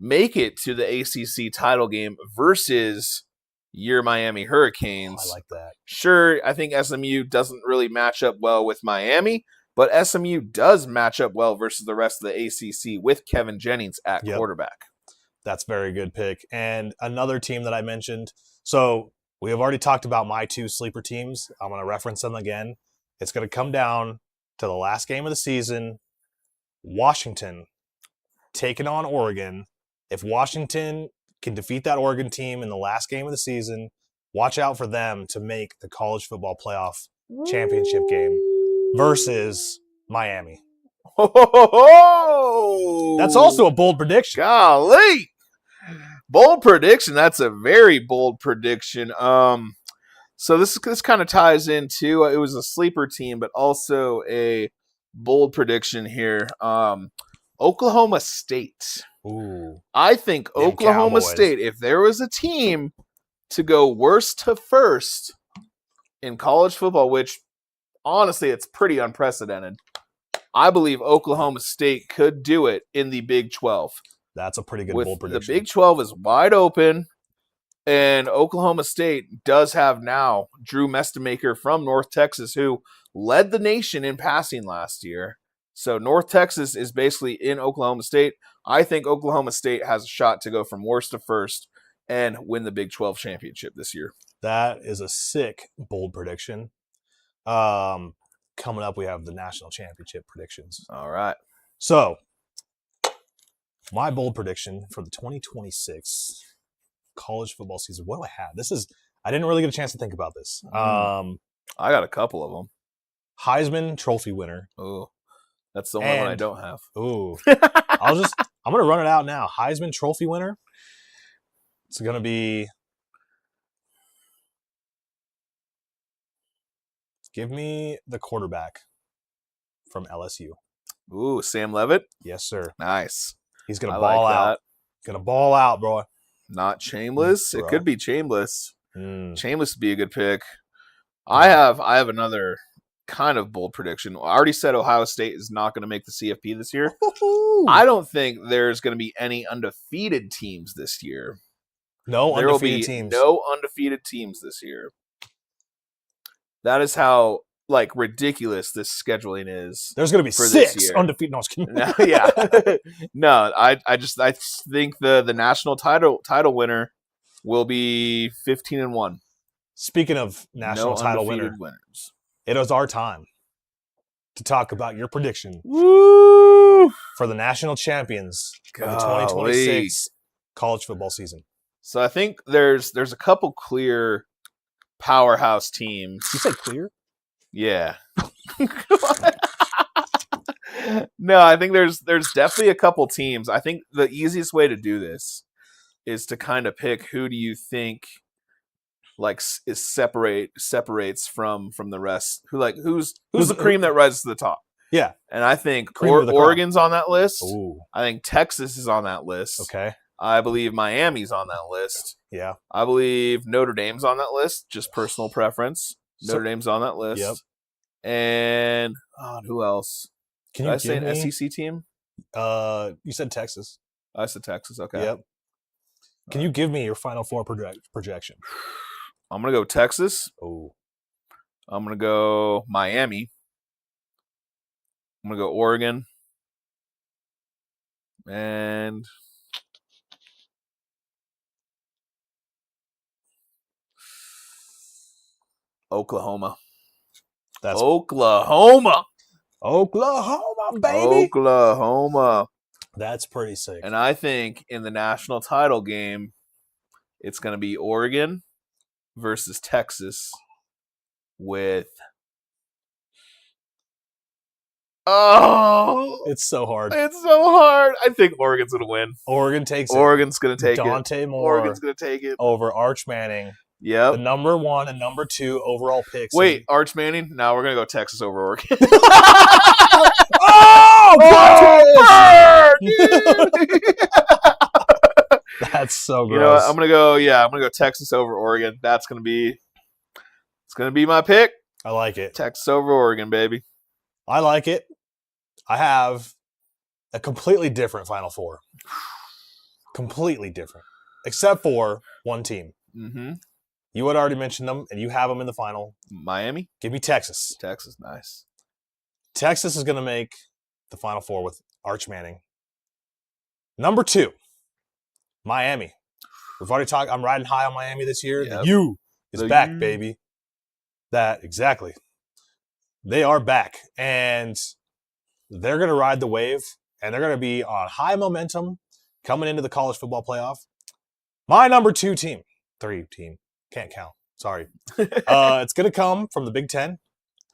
make it to the ACC title game versus your Miami Hurricanes. I like that. Sure, I think SMU doesn't really match up well with Miami, but SMU does match up well versus the rest of the ACC with Kevin Jennings at quarterback. That's a very good pick. And another team that I mentioned, so we have already talked about my two sleeper teams. I'm going to reference them again. It's going to come down to the last game of the season. Washington taking on Oregon. If Washington can defeat that Oregon team in the last game of the season, watch out for them to make the college football playoff championship game versus Miami. That's also a bold prediction. Golly. Bold prediction. That's a very bold prediction. So this kind of ties into it was a sleeper team, but also a bold prediction here. Oklahoma State. Ooh. I think Oklahoma State, if there was a team to go worst to first in college football, which honestly it's pretty unprecedented, I believe Oklahoma State could do it in the Big 12. That's a pretty good bold prediction. The Big 12 is wide open, and Oklahoma State does have now Drew Mestemaker from North Texas, who led the nation in passing last year. So North Texas is basically in Oklahoma State. I think Oklahoma State has a shot to go from worst to first and win the Big 12 championship this year. That is a sick bold prediction. Coming up, we have the national championship predictions. All right. So, my bold prediction for the 2026 college football season. What do I have? I didn't really get a chance to think about this. I got a couple of them. Heisman Trophy winner. Oh, that's the only one I don't have. Ooh. I'm going to run it out now. Heisman Trophy winner. It's going to be. Give me the quarterback from LSU. Ooh, Sam Leavitt? Yes, sir. Nice. He's going to ball out. Going to ball out, bro. Not Shameless? It could be Shameless. Shameless would be a good pick. I have another kind of bold prediction. I already said Ohio State is not going to make the CFP this year. I don't think there's going to be any undefeated teams this year. No undefeated teams. No undefeated teams this year. That is how ridiculous this scheduling is. There's going to be 6 undefeated. No, yeah. No, I think the national title winner will be 15-1. Speaking of national title winners, it is our time to talk about your prediction for the national champions of the 2026 college football season. So I think there's a couple clear powerhouse teams. You said clear? Yeah. No, I think there's definitely a couple teams. I think the easiest way to do this is to kind of pick who do you think like is separates from the rest. Who's the cream that rises to the top? Yeah. And I think Cream Oregon's on that list. Ooh. I think Texas is on that list. Okay. I believe Miami's on that list. Yeah. I believe Notre Dame's on that list. Just personal preference. Notre Dame's on that list. Yep. And who else? Can Did you I say give an me? SEC team? You said Texas. I said Texas. Okay. Yep. Can you give me your Final Four projection? I'm gonna go Texas. Oh. I'm gonna go Miami. I'm gonna go Oregon. And Oklahoma. That's Oklahoma, baby. Oklahoma. That's pretty sick. And I think in the national title game, it's going to be Oregon versus Texas with. Oh, it's so hard. It's so hard. I think Oregon's going to win. Oregon's going to take Dante it. Moore Oregon's going to take it over Arch Manning. Yep. The number 1 and number 2 overall picks. Wait, Arch Manning? No, we're going to go Texas over Oregon. Oh, that's so gross. You know what? I'm gonna go Texas over Oregon. It's gonna be my pick. I like it. Texas over Oregon, baby. I like it. I have a completely different Final Four. Completely different. Except for one team. Mm-hmm. You had already mentioned them, and you have them in the final. Miami? Give me Texas. Texas, nice. Texas is going to make the Final Four with Arch Manning. Number 2, Miami. We've already talked. I'm riding high on Miami this year. Yep. The U is back, baby. Exactly. They are back, and they're going to ride the wave, and they're going to be on high momentum coming into the college football playoff. My number 2 team, 3 team, can't count. Sorry. It's going to come from the Big Ten.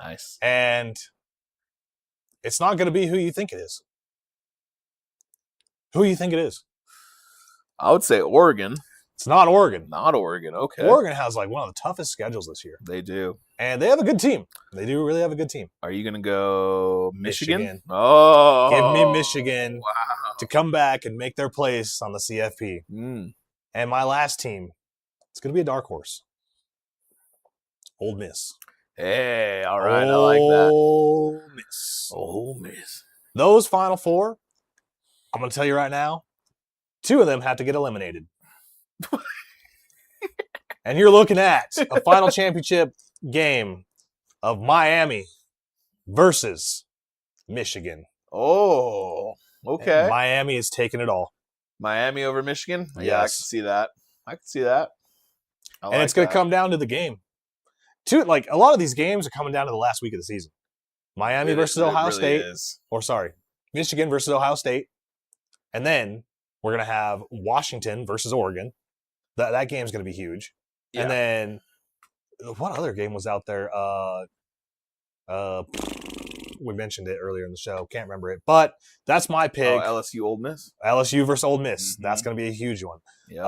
Nice. And it's not going to be who you think it is. Who you think it is? I would say Oregon. It's not Oregon. Not Oregon. Okay. Oregon has like one of the toughest schedules this year. They do. And they have a good team. They do really have a good team. Are you going to go Michigan? Oh. Give me Michigan to come back and make their place on the CFP. And my last team, it's going to be a dark horse. Ole Miss. Hey, all right. I like that. Ole Miss. Ole Miss. Those Final Four, I'm going to tell you right now, 2 of them have to get eliminated. And you're looking at a final championship game of Miami versus Michigan. Oh, okay. And Miami is taking it all. Miami over Michigan? Yes. Yeah, I can see that. And it's going to come down to the game. A lot of these games are coming down to the last week of the season. Miami versus Ohio State. Michigan versus Ohio State. And then we're going to have Washington versus Oregon. That game's going to be huge. Yeah. And then what other game was out there? We mentioned it earlier in the show. Can't remember it. But that's my pick. LSU Ole Miss? LSU versus Ole Miss. Mm-hmm. That's going to be a huge one. Yep.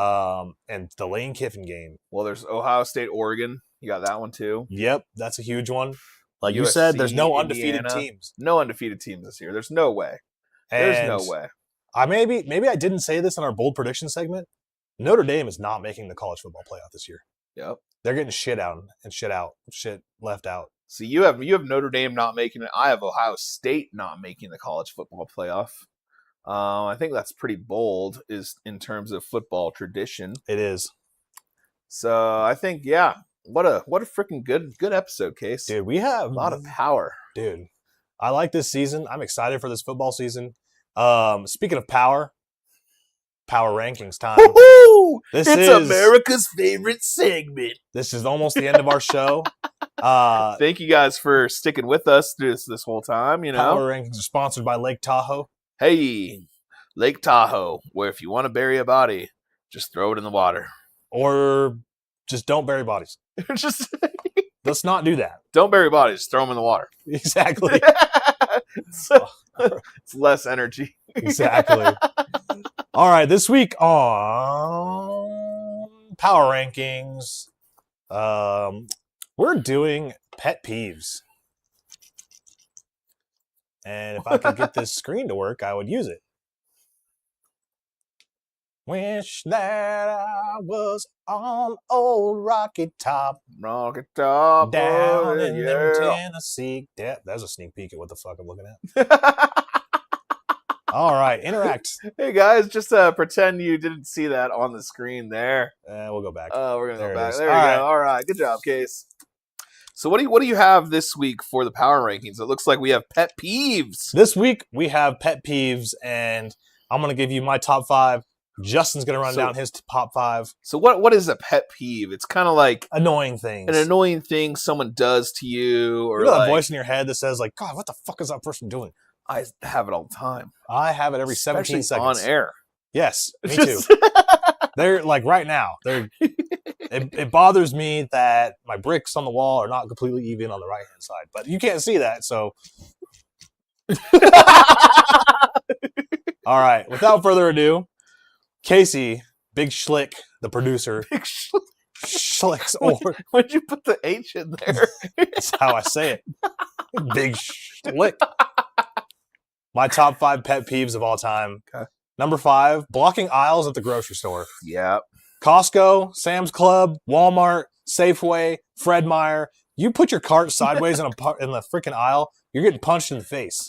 And the Lane Kiffin game. Well, there's Ohio State, Oregon. You got that one too. Yep, that's a huge one. Like USC, you said, there's no undefeated teams. No undefeated teams this year. There's no way. There's no way. Maybe I didn't say this in our bold prediction segment. Notre Dame is not making the college football playoff this year. Yep. They're getting shit left out. So you have Notre Dame not making it. I have Ohio State not making the college football playoff. I think that's pretty bold is in terms of football tradition. It is. So I think, yeah, what a freaking good episode, Case. Dude, we have a lot of power. Dude, I like this season. I'm excited for this football season. Speaking of power rankings time. Woo-hoo! It's America's favorite segment. This is almost the end of our show. Thank you guys for sticking with us this whole time. Power rankings are sponsored by Lake Tahoe. Hey, Lake Tahoe, where if you want to bury a body, just throw it in the water. Or Just don't bury bodies. Just Let's not do that. don't bury bodies. Just throw them in the water. Exactly. It's less energy. Exactly. All right, this week on Power Rankings, we're doing pet peeves. And if I could get this screen to work, I would use it. Wish that I was on old Rocky Top. Rocket Top. Down in them Tennessee. Yeah, that's a sneak peek at what the fuck I'm looking at. All right, interact. Hey guys, just pretend you didn't see that on the screen there. We'll go back. Oh, we're gonna go back. Is. There we go. All right, good job, Case. So what do you have this week for the power rankings? It looks like we have pet peeves. This week we have pet peeves, and I'm gonna give you my top 5. Justin's gonna run down his top 5. So what is a pet peeve? It's kind of like annoying things. An annoying thing someone does to you, or that voice in your head that says like, God, what the fuck is that person doing? I have it all the time. I have it every 17 seconds. On air. Yes, me too. They're like right now. It bothers me that my bricks on the wall are not completely even on the right hand side, but you can't see that. So, all right. Without further ado, Kasey, Big Schlick, the producer. Big Schlick. Schlicks over. Why'd you put the H in there? That's how I say it. Big Schlick. My top 5 pet peeves of all time. Okay. Number 5, blocking aisles at the grocery store. Yeah. Costco, Sam's Club, Walmart, Safeway, Fred Meyer. You put your cart sideways in the freaking aisle, you're getting punched in the face.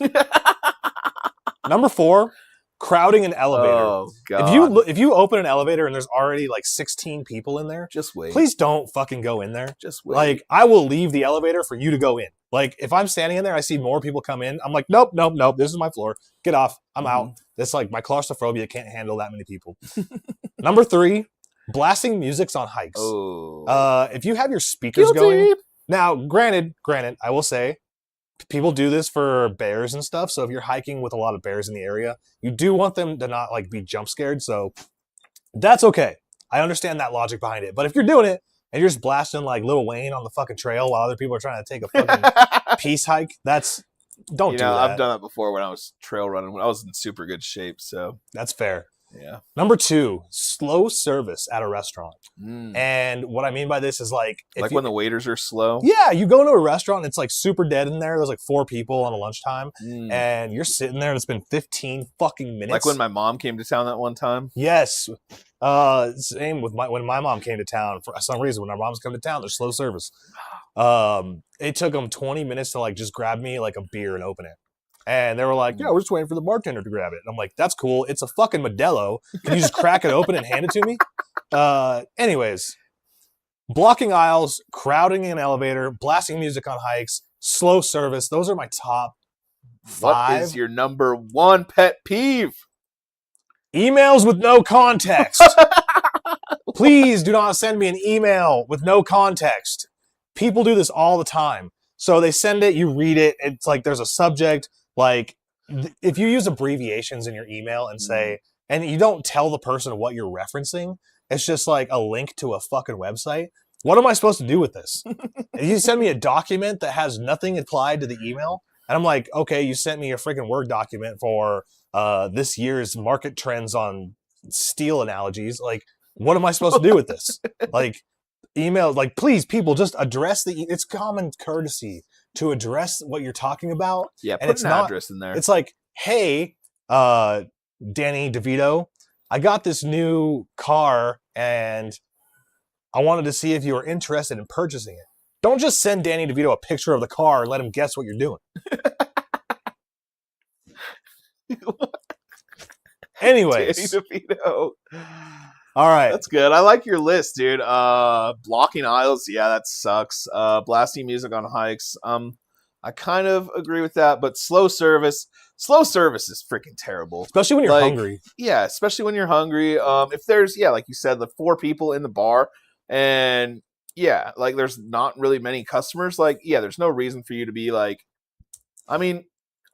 Number 4, crowding an elevator. Oh, God. If you open an elevator and there's already like 16 people in there, just wait. Please don't fucking go in there. Just wait. Like, I will leave the elevator for you to go in. Like, if I'm standing in there, I see more people come in. I'm like, nope. This is my floor. Get off. I'm out. It's like my claustrophobia can't handle that many people. Number 3, blasting music on hikes. Oh. If you have your speakers going. Now, granted, I will say, people do this for bears and stuff. So if you're hiking with a lot of bears in the area, you do want them to not like be jump scared. So that's okay. I understand that logic behind it. But if you're doing it and you're just blasting like Lil Wayne on the fucking trail while other people are trying to take a fucking peace hike, don't do that. I've done that before when I was trail running, when I was in super good shape. So that's fair. Yeah. Number 2, slow service at a restaurant. And what I mean by this is like when the waiters are slow. Yeah, you go into a restaurant and it's like super dead in there. There's like 4 people on a lunchtime, and you're sitting there and it's been 15 fucking minutes. Like when my mom came to town that one time. Yes. Same with when my mom came to town. For some reason, when our moms come to town, there's slow service. It took them 20 minutes to like just grab me like a beer and open it. And they were like, yeah, we're just waiting for the bartender to grab it. And I'm like, that's cool. It's a fucking Modelo. Can you just crack it open and hand it to me? Anyways, blocking aisles, crowding in an elevator, blasting music on hikes, slow service. Those are my top 5. What is your number 1 pet peeve? Emails with no context. Please do not send me an email with no context. People do this all the time. So they send it, you read it. It's like there's a subject. Like, if you use abbreviations in your email and say, and you don't tell the person what you're referencing, it's just like a link to a fucking website. What am I supposed to do with this? You send me a document that has nothing applied to the email, and I'm like, okay, you sent me a freaking Word document for this year's market trends on steel analogies. Like, what am I supposed to do with this? Like, email, like, please, people, just address it's common courtesy to address what you're talking about. Yeah, put an address in there. It's like, hey, Danny DeVito, I got this new car and I wanted to see if you were interested in purchasing it. Don't just send Danny DeVito a picture of the car and let him guess what you're doing. Anyways. Danny DeVito. All right. That's good. I like your list, dude. Blocking aisles, yeah, that sucks. Blasting music on hikes. I kind of agree with that, but slow service is freaking terrible. Especially when you're hungry. Yeah, especially when you're hungry. If there's, like you said, the 4 people in the bar and yeah, like there's not really many customers, like, yeah, there's no reason for you to be like, I mean,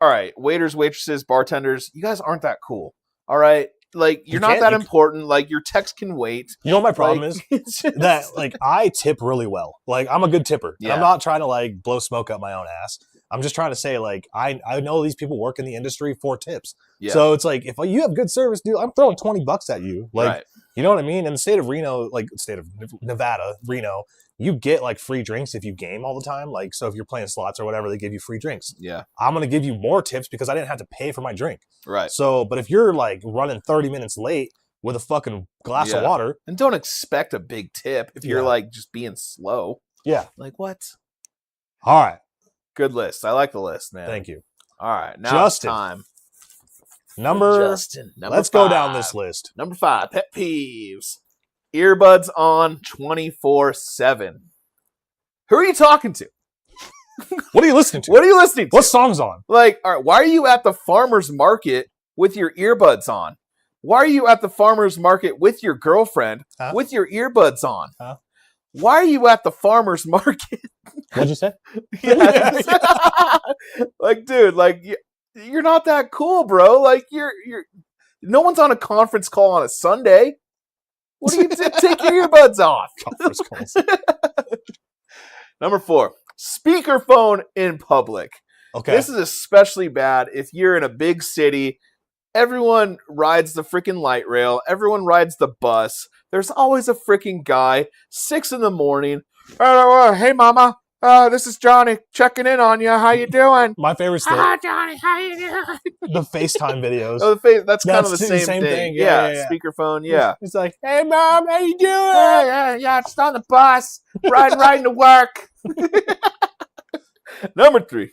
all right, waiters, waitresses, bartenders, you guys aren't that cool. All right. Like, you're not that important. Like, your text can wait. You know what my problem is? That, like, I tip really well. Like, I'm a good tipper. Yeah. And I'm not trying to, like, blow smoke up my own ass. I'm just trying to say, like, I know these people work in the industry for tips. Yeah. So it's like, if you have good service, dude, I'm throwing $20 at you. Like, you know what I mean? In the state of Reno, like, state of Nevada, Reno, you get, like, free drinks if you game all the time. Like, so if you're playing slots or whatever, they give you free drinks. Yeah. I'm going to give you more tips because I didn't have to pay for my drink. Right. So, but if you're, like, running 30 minutes late with a fucking glass of water. And don't expect a big tip if you're, like, just being slow. Yeah. Like, what? All right. Good list. I like the list, man. Thank you. All right. Now Justin. it's time. Number let's 5. Go down this list. Number 5, pet peeves. Earbuds on 24/7. Who are you talking to? What are you listening to? What are you listening to? What song's on? Like, all right, why are you at the farmer's market with your earbuds on? Why are you at the farmer's market with your girlfriend with your earbuds on? Why are you at the farmer's market? What'd you say? Like, dude, like, you're not that cool, bro. Like, you're no one's on a conference call on a Sunday. What do you take your earbuds off? Conference calls. Number 4, speakerphone in public. Okay. This is especially bad if you're in a big city. Everyone rides the freaking light rail. Everyone rides the bus. There's always a freaking guy, 6 a.m. Hey, mama. This is Johnny checking in on you. How you doing? My favorite stuff. Hi, Johnny. How you doing? The FaceTime videos. Oh, that's kind of the same thing. Yeah, speakerphone. Yeah. It's like, hey, mom, how you doing? Yeah, just on the bus, riding to work. Number 3,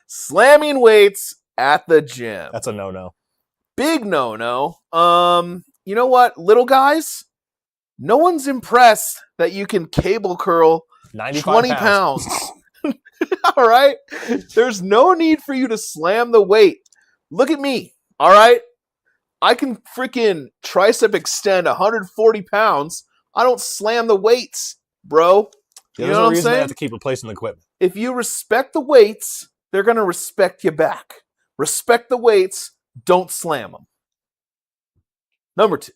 slamming weights at the gym. That's a no-no. Big no-no. You know what, little guys? No one's impressed that you can cable curl 20 pounds. All right? There's no need for you to slam the weight. Look at me. All right? I can freaking tricep extend 140 pounds. I don't slam the weights, bro. You know what I'm saying? They have to keep replacing the equipment. If you respect the weights, they're going to respect you back. Respect the weights. Don't slam them. Number 2,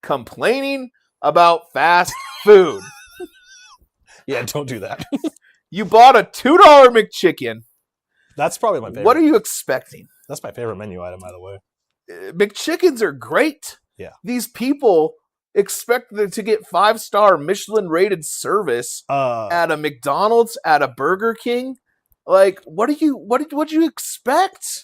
complaining about fast food. Yeah, don't do that. You bought a $2 McChicken. That's probably my favorite. What are you expecting? That's my favorite menu item, by the way. McChickens are great. Yeah. These people expect to get 5-star Michelin-rated service at a McDonald's, at a Burger King. Like, what do you expect?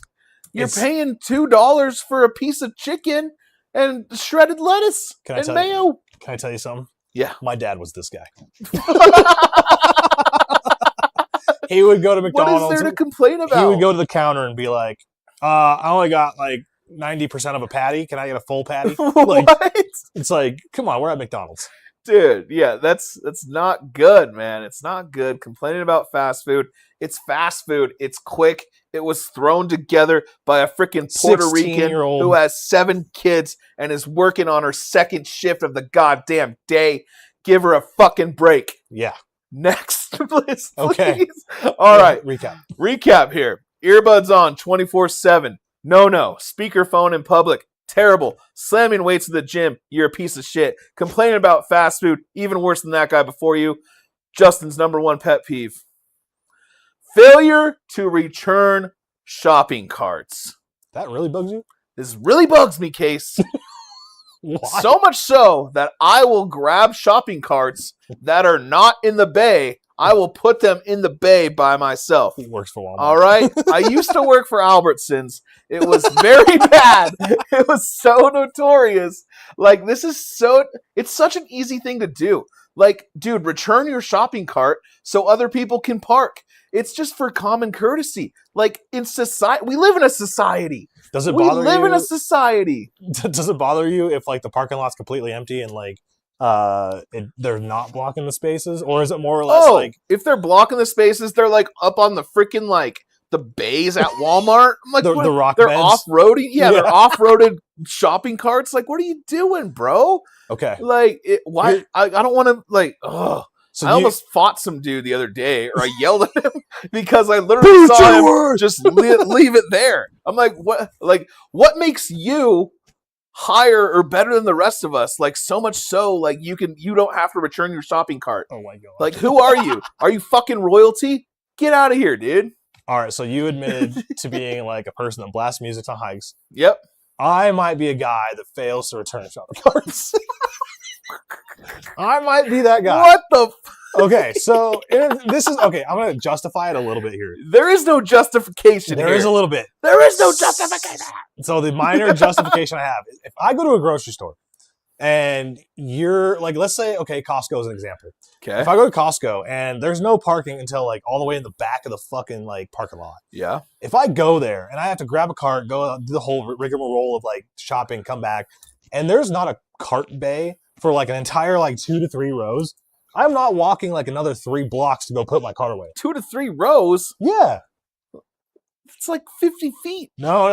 You're paying $2 for a piece of chicken and shredded lettuce and mayo. Can I tell you something? Yeah. My dad was this guy. He would go to McDonald's. What is there to complain about? He would go to the counter and be like, I only got like 90% of a patty. Can I get a full patty? Like, what? It's like, come on, we're at McDonald's. Dude, yeah, that's not good, man. It's not good. Complaining about fast food. It's fast food. It's quick. It was thrown together by a freaking Puerto Rican who has 7 kids and is working on her 2nd shift of the goddamn day. Give her a fucking break. Yeah. Next, please. Okay. All right. Recap here. Earbuds on 24/7. No. Speakerphone in public. Terrible. Slamming weights at the gym. You're a piece of shit. Complaining about fast food. Even worse than that guy before you. Justin's number 1 pet peeve. Failure to return shopping carts. That really bugs you? This really bugs me, Case. Why? So much so that I will grab shopping carts that are not in the bay. I will put them in the bay by myself. He works for Walmart. All right? I used to work for Albertsons. It was very bad. It was so notorious. Like, it's such an easy thing to do. Like, dude, return your shopping cart so other people can park. It's just for common courtesy. Like, in society, we live in a society. Does it bother you? We live in a society. Does it bother you if, like, the parking lot's completely empty and, like, they're not blocking the spaces? Or is it more or less like... if they're blocking the spaces, they're, like, up on the freaking, like, the bays at Walmart. I'm like, the rock they're beds? Off-roading? Yeah, they're off-roaded shopping carts. Like, what are you doing, bro? Okay. Like, why? I don't want to, like, ugh. So I almost fought some dude the other day, or I yelled at him because I literally saw him just leave it there. I'm like, what? Like, what makes you higher or better than the rest of us? Like, so much so, like you don't have to return your shopping cart. Oh my god! Like, who are you? Are you fucking royalty? Get out of here, dude. All right, so you admitted to being like a person that blasts music on hikes. Yep. I might be a guy that fails to return shopping carts. I might be that guy. What the? Okay, so this is okay. I'm going to justify it a little bit here. There is no justification. There is a little bit. There is no justification. So the minor justification I have is if I go to a grocery store and you're like, let's say, okay, Costco is an example. Okay. If I go to Costco and there's no parking until like all the way in the back of the fucking like parking lot. Yeah. If I go there and I have to grab a cart, go do the whole rigmarole of like shopping, come back, and there's not a cart bay for like an entire like 2 to 3 rows, I'm not walking like another 3 blocks to go put my cart away. 2 to 3 rows? Yeah. It's like 50 feet. No.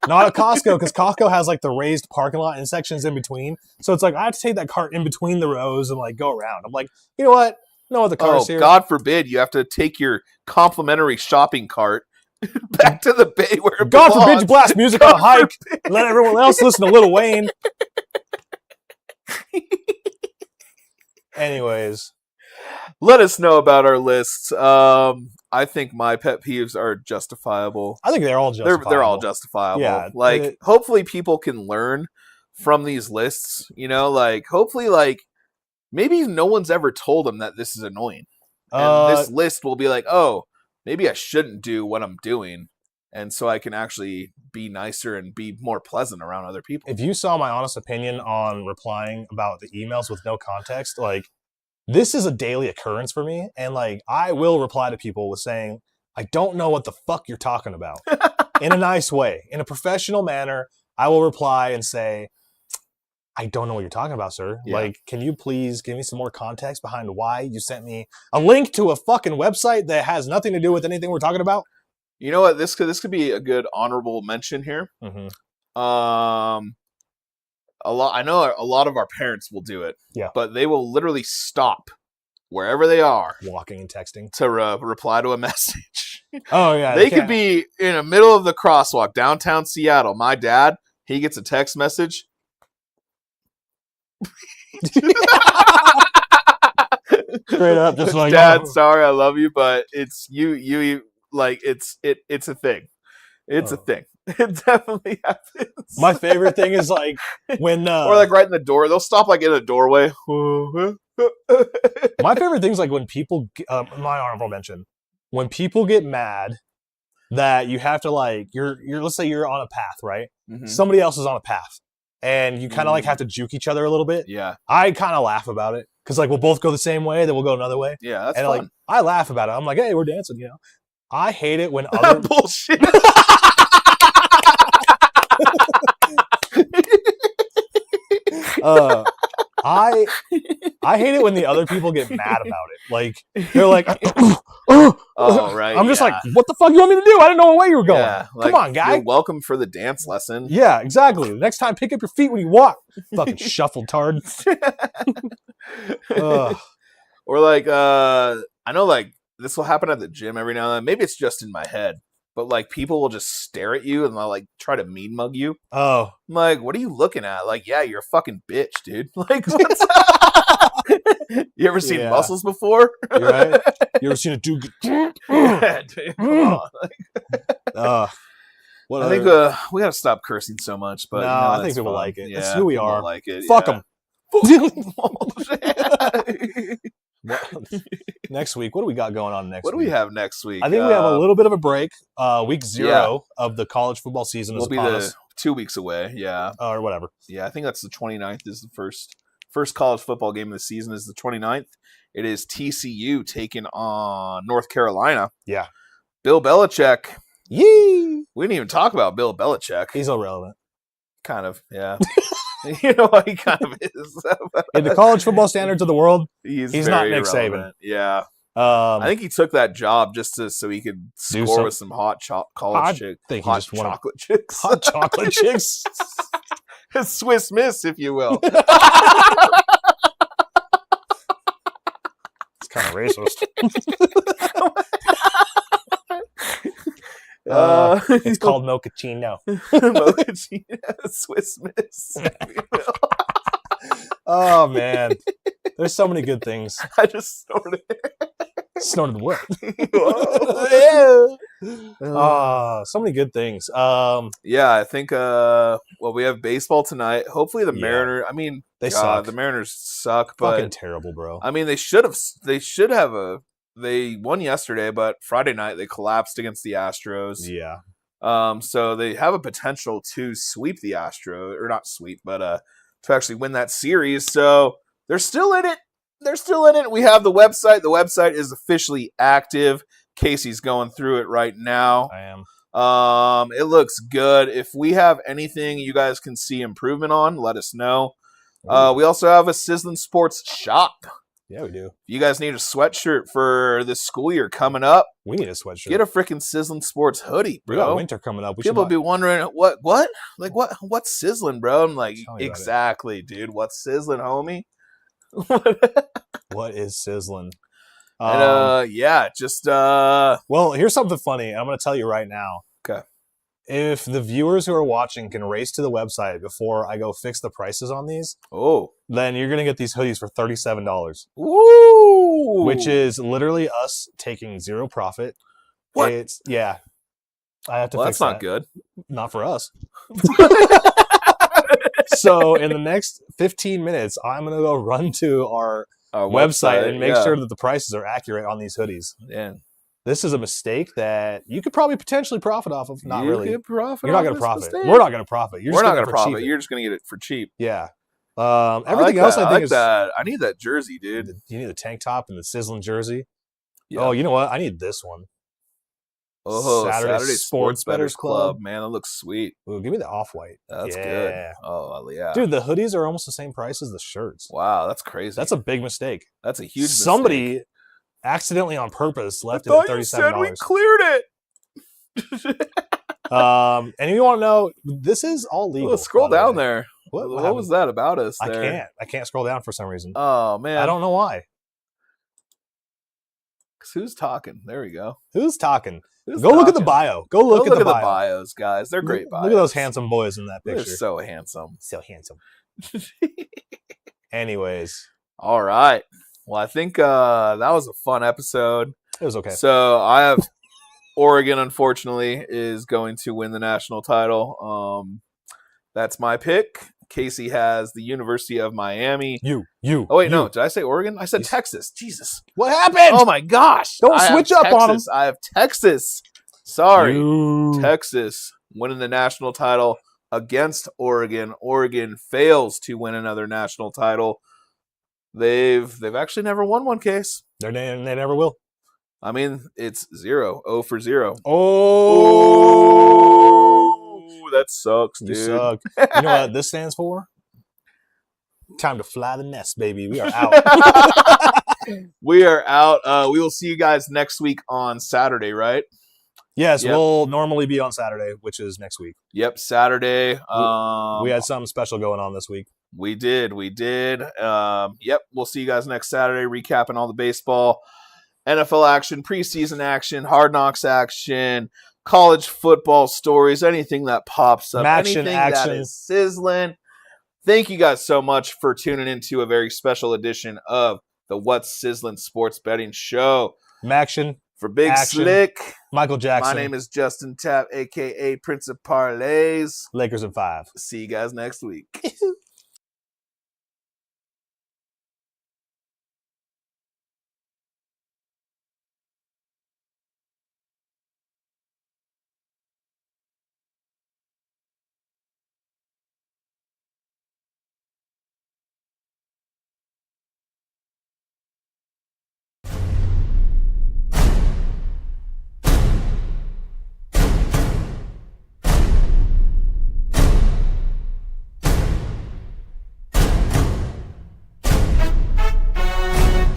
Not at Costco, because Costco has like the raised parking lot and sections in between. So it's like I have to take that cart in between the rows and like go around. I'm like, you know what? No other cars here. God forbid you have to take your complimentary shopping cart back to the bay where it God belongs. forbid you blast music on a hike and let everyone else listen to Lil Wayne. Anyways. Let us know about our lists. I think my pet peeves are justifiable. I think they're all justifiable. They're all justifiable. Yeah, like, hopefully people can learn from these lists. You know, like, hopefully, like, maybe no one's ever told them that this is annoying. And this list will be like, oh, maybe I shouldn't do what I'm doing. And so I can actually be nicer and be more pleasant around other people. If you saw my honest opinion on replying about the emails with no context, like, this is a daily occurrence for me, and like I will reply to people with saying, I don't know what the fuck you're talking about. In a nice way. In a professional manner, I will reply and say, I don't know what you're talking about, sir. Yeah. Like, can you please give me some more context behind why you sent me a link to a fucking website that has nothing to do with anything we're talking about? You know what? This could be a good honorable mention here. Mm-hmm. I know a lot of our parents will do it. Yeah. But they will literally stop wherever they are. Walking and texting. To reply to a message. Oh, yeah. They could be in the middle of the crosswalk, downtown Seattle. My dad, he gets a text message. Straight up, just like, Dad, sorry, I love you, but it's you like it's a thing. It's a thing. It definitely happens. My favorite thing is like when or like right in the door. They'll stop like in a doorway. My favorite thing is like when people my honorable mention, when people get mad that you have to like you're let's say you're on a path, right? Mm-hmm. Somebody else is on a path and you kind of like have to juke each other a little bit. Yeah. I kind of laugh about it because like we'll both go the same way, then we'll go another way. Yeah, that's and fun. Like I laugh about it. I'm like, hey, we're dancing, you know. I hate it when other bullshit. I hate it when the other people get mad about it. Like they're like, oh right. I'm just like, what the fuck you want me to do? I didn't know what way you were going. Yeah, like, come on, guy. You're welcome for the dance lesson. Yeah, exactly. Next time, pick up your feet when you walk. Fucking shuffle tard. Or like, I know like this will happen at the gym every now and then. Maybe it's just in my head. But, like, people will just stare at you and they'll, like, try to mean mug you. Oh. I'm like, what are you looking at? Like, yeah, you're a fucking bitch, dude. Like, what's you ever seen muscles before? You're right. You ever seen a dude get... Yeah, dude, come on. I think we got to stop cursing so much. But no, you know, I think people like it. Yeah, that's who we are. Like it. Fuck them. Next week, what do we got going on next week? What do we have next week? I think we have a little bit of a break. Week 0 of the college football season is upon us. 2 weeks away, yeah. Or whatever. Yeah, I think that's the 29th is the first college football game of the season is the 29th. It is TCU taking on North Carolina. Yeah. Bill Belichick. Yee! We didn't even talk about Bill Belichick. He's irrelevant. Kind of, yeah. You know what he kind of is. In the college football standards of the world, he's not Nick irrelevant. Saban. Yeah. I think he took that job just so he could score with some hot college chicks. Hot chocolate chicks. Hot chocolate chicks. Swiss Miss, if you will. Kind of racist. It's called mochaccino. Mochaccino, Swiss Miss. Oh man, there's so many good things. I just snorted. Snorted what? Yeah. So many good things. Yeah, I think. We have baseball tonight. Hopefully, the Mariners. I mean, they suck. The Mariners suck, but fucking terrible, bro. I mean, they should have. They won yesterday, but Friday night they collapsed against the Astros. Yeah. So they have a potential to sweep the Astros, or not sweep, but to actually win that series. So they're still in it. We have the website. The website is officially active. Kasey's going through it right now. I am. It looks good. If we have anything you guys can see improvement on, let us know. We also have a Sizzlin Sports shop. Yeah, we do. If you guys need a sweatshirt for this school year coming up, we need a sweatshirt. Get a freaking Sizzlin Sports hoodie, bro. We got winter coming up. People be wondering what's Sizzlin, bro? I'm like, exactly, dude. What's Sizzlin, homie? What is Sizzlin? Well, here's something funny. I'm going to tell you right now. Okay. If the viewers who are watching can race to the website before I go fix the prices on these, then you're going to get these hoodies for $37. Woo! Which is literally us taking zero profit. What? I have to fix that's not good. Not for us. So in the next 15 minutes, I'm going to go run to our website and make sure that the prices are accurate on these hoodies. Yeah. This is a mistake that you could probably potentially profit off of. Not really. You're not going to profit. We're not going to profit. We're not going to profit. You're just going to get it for cheap. Yeah. Everything else, I think is. I need that jersey, dude. You need the tank top and the Sizzlin jersey. Yeah. Oh, you know what? I need this one. Oh, Saturday Sports Bettors Club. Man, that looks sweet. Ooh, give me the off-white. That's good. Oh, yeah. Dude, the hoodies are almost the same price as the shirts. Wow, that's crazy. That's a big mistake. That's a huge mistake. Somebody accidentally on purpose left it at $37. You said we cleared it. And you want to know, this is all legal. Scroll down there. What was that about us there? I can't scroll down for some reason. Oh, man. I don't know why. Who's talking? There we go. Who's talking? Look at the bio. Go look at the bios, guys. They're great bios. Look at those handsome boys in that picture. They're so handsome. So handsome. Anyways. All right. Well, I think that was a fun episode. It was okay. So I have Oregon, unfortunately, is going to win the national title. That's my pick. Kasey has the University of Miami. You. Oh, wait, no. Did I say Oregon? I said Texas. Jesus. What happened? Oh, my gosh. Don't switch up on them. I have Texas. Sorry. Texas winning the national title against Oregon. Oregon fails to win another national title. They've actually never won one, Case. They never will. I mean, it's 0 for 0. Oh, that sucks, dude. You suck. You know what this stands for? Time to fly the nest, baby. We are out. We are out. We will see you guys next week on Saturday, right? Yes, we'll normally be on Saturday, which is next week. Yep, Saturday. We had something special going on this week. We did. Yep, we'll see you guys next Saturday, recapping all the baseball, NFL action, preseason action, Hard Knocks action, college football stories, anything that pops up, anything that is sizzling. Thank you guys so much for tuning into a very special edition of the What's Sizzlin Sports Betting Show. Maction. For Big Slick. Michael Jackson. My name is Justin Tapp, a.k.a. Prince of Parlays. Lakers in 5. See you guys next week.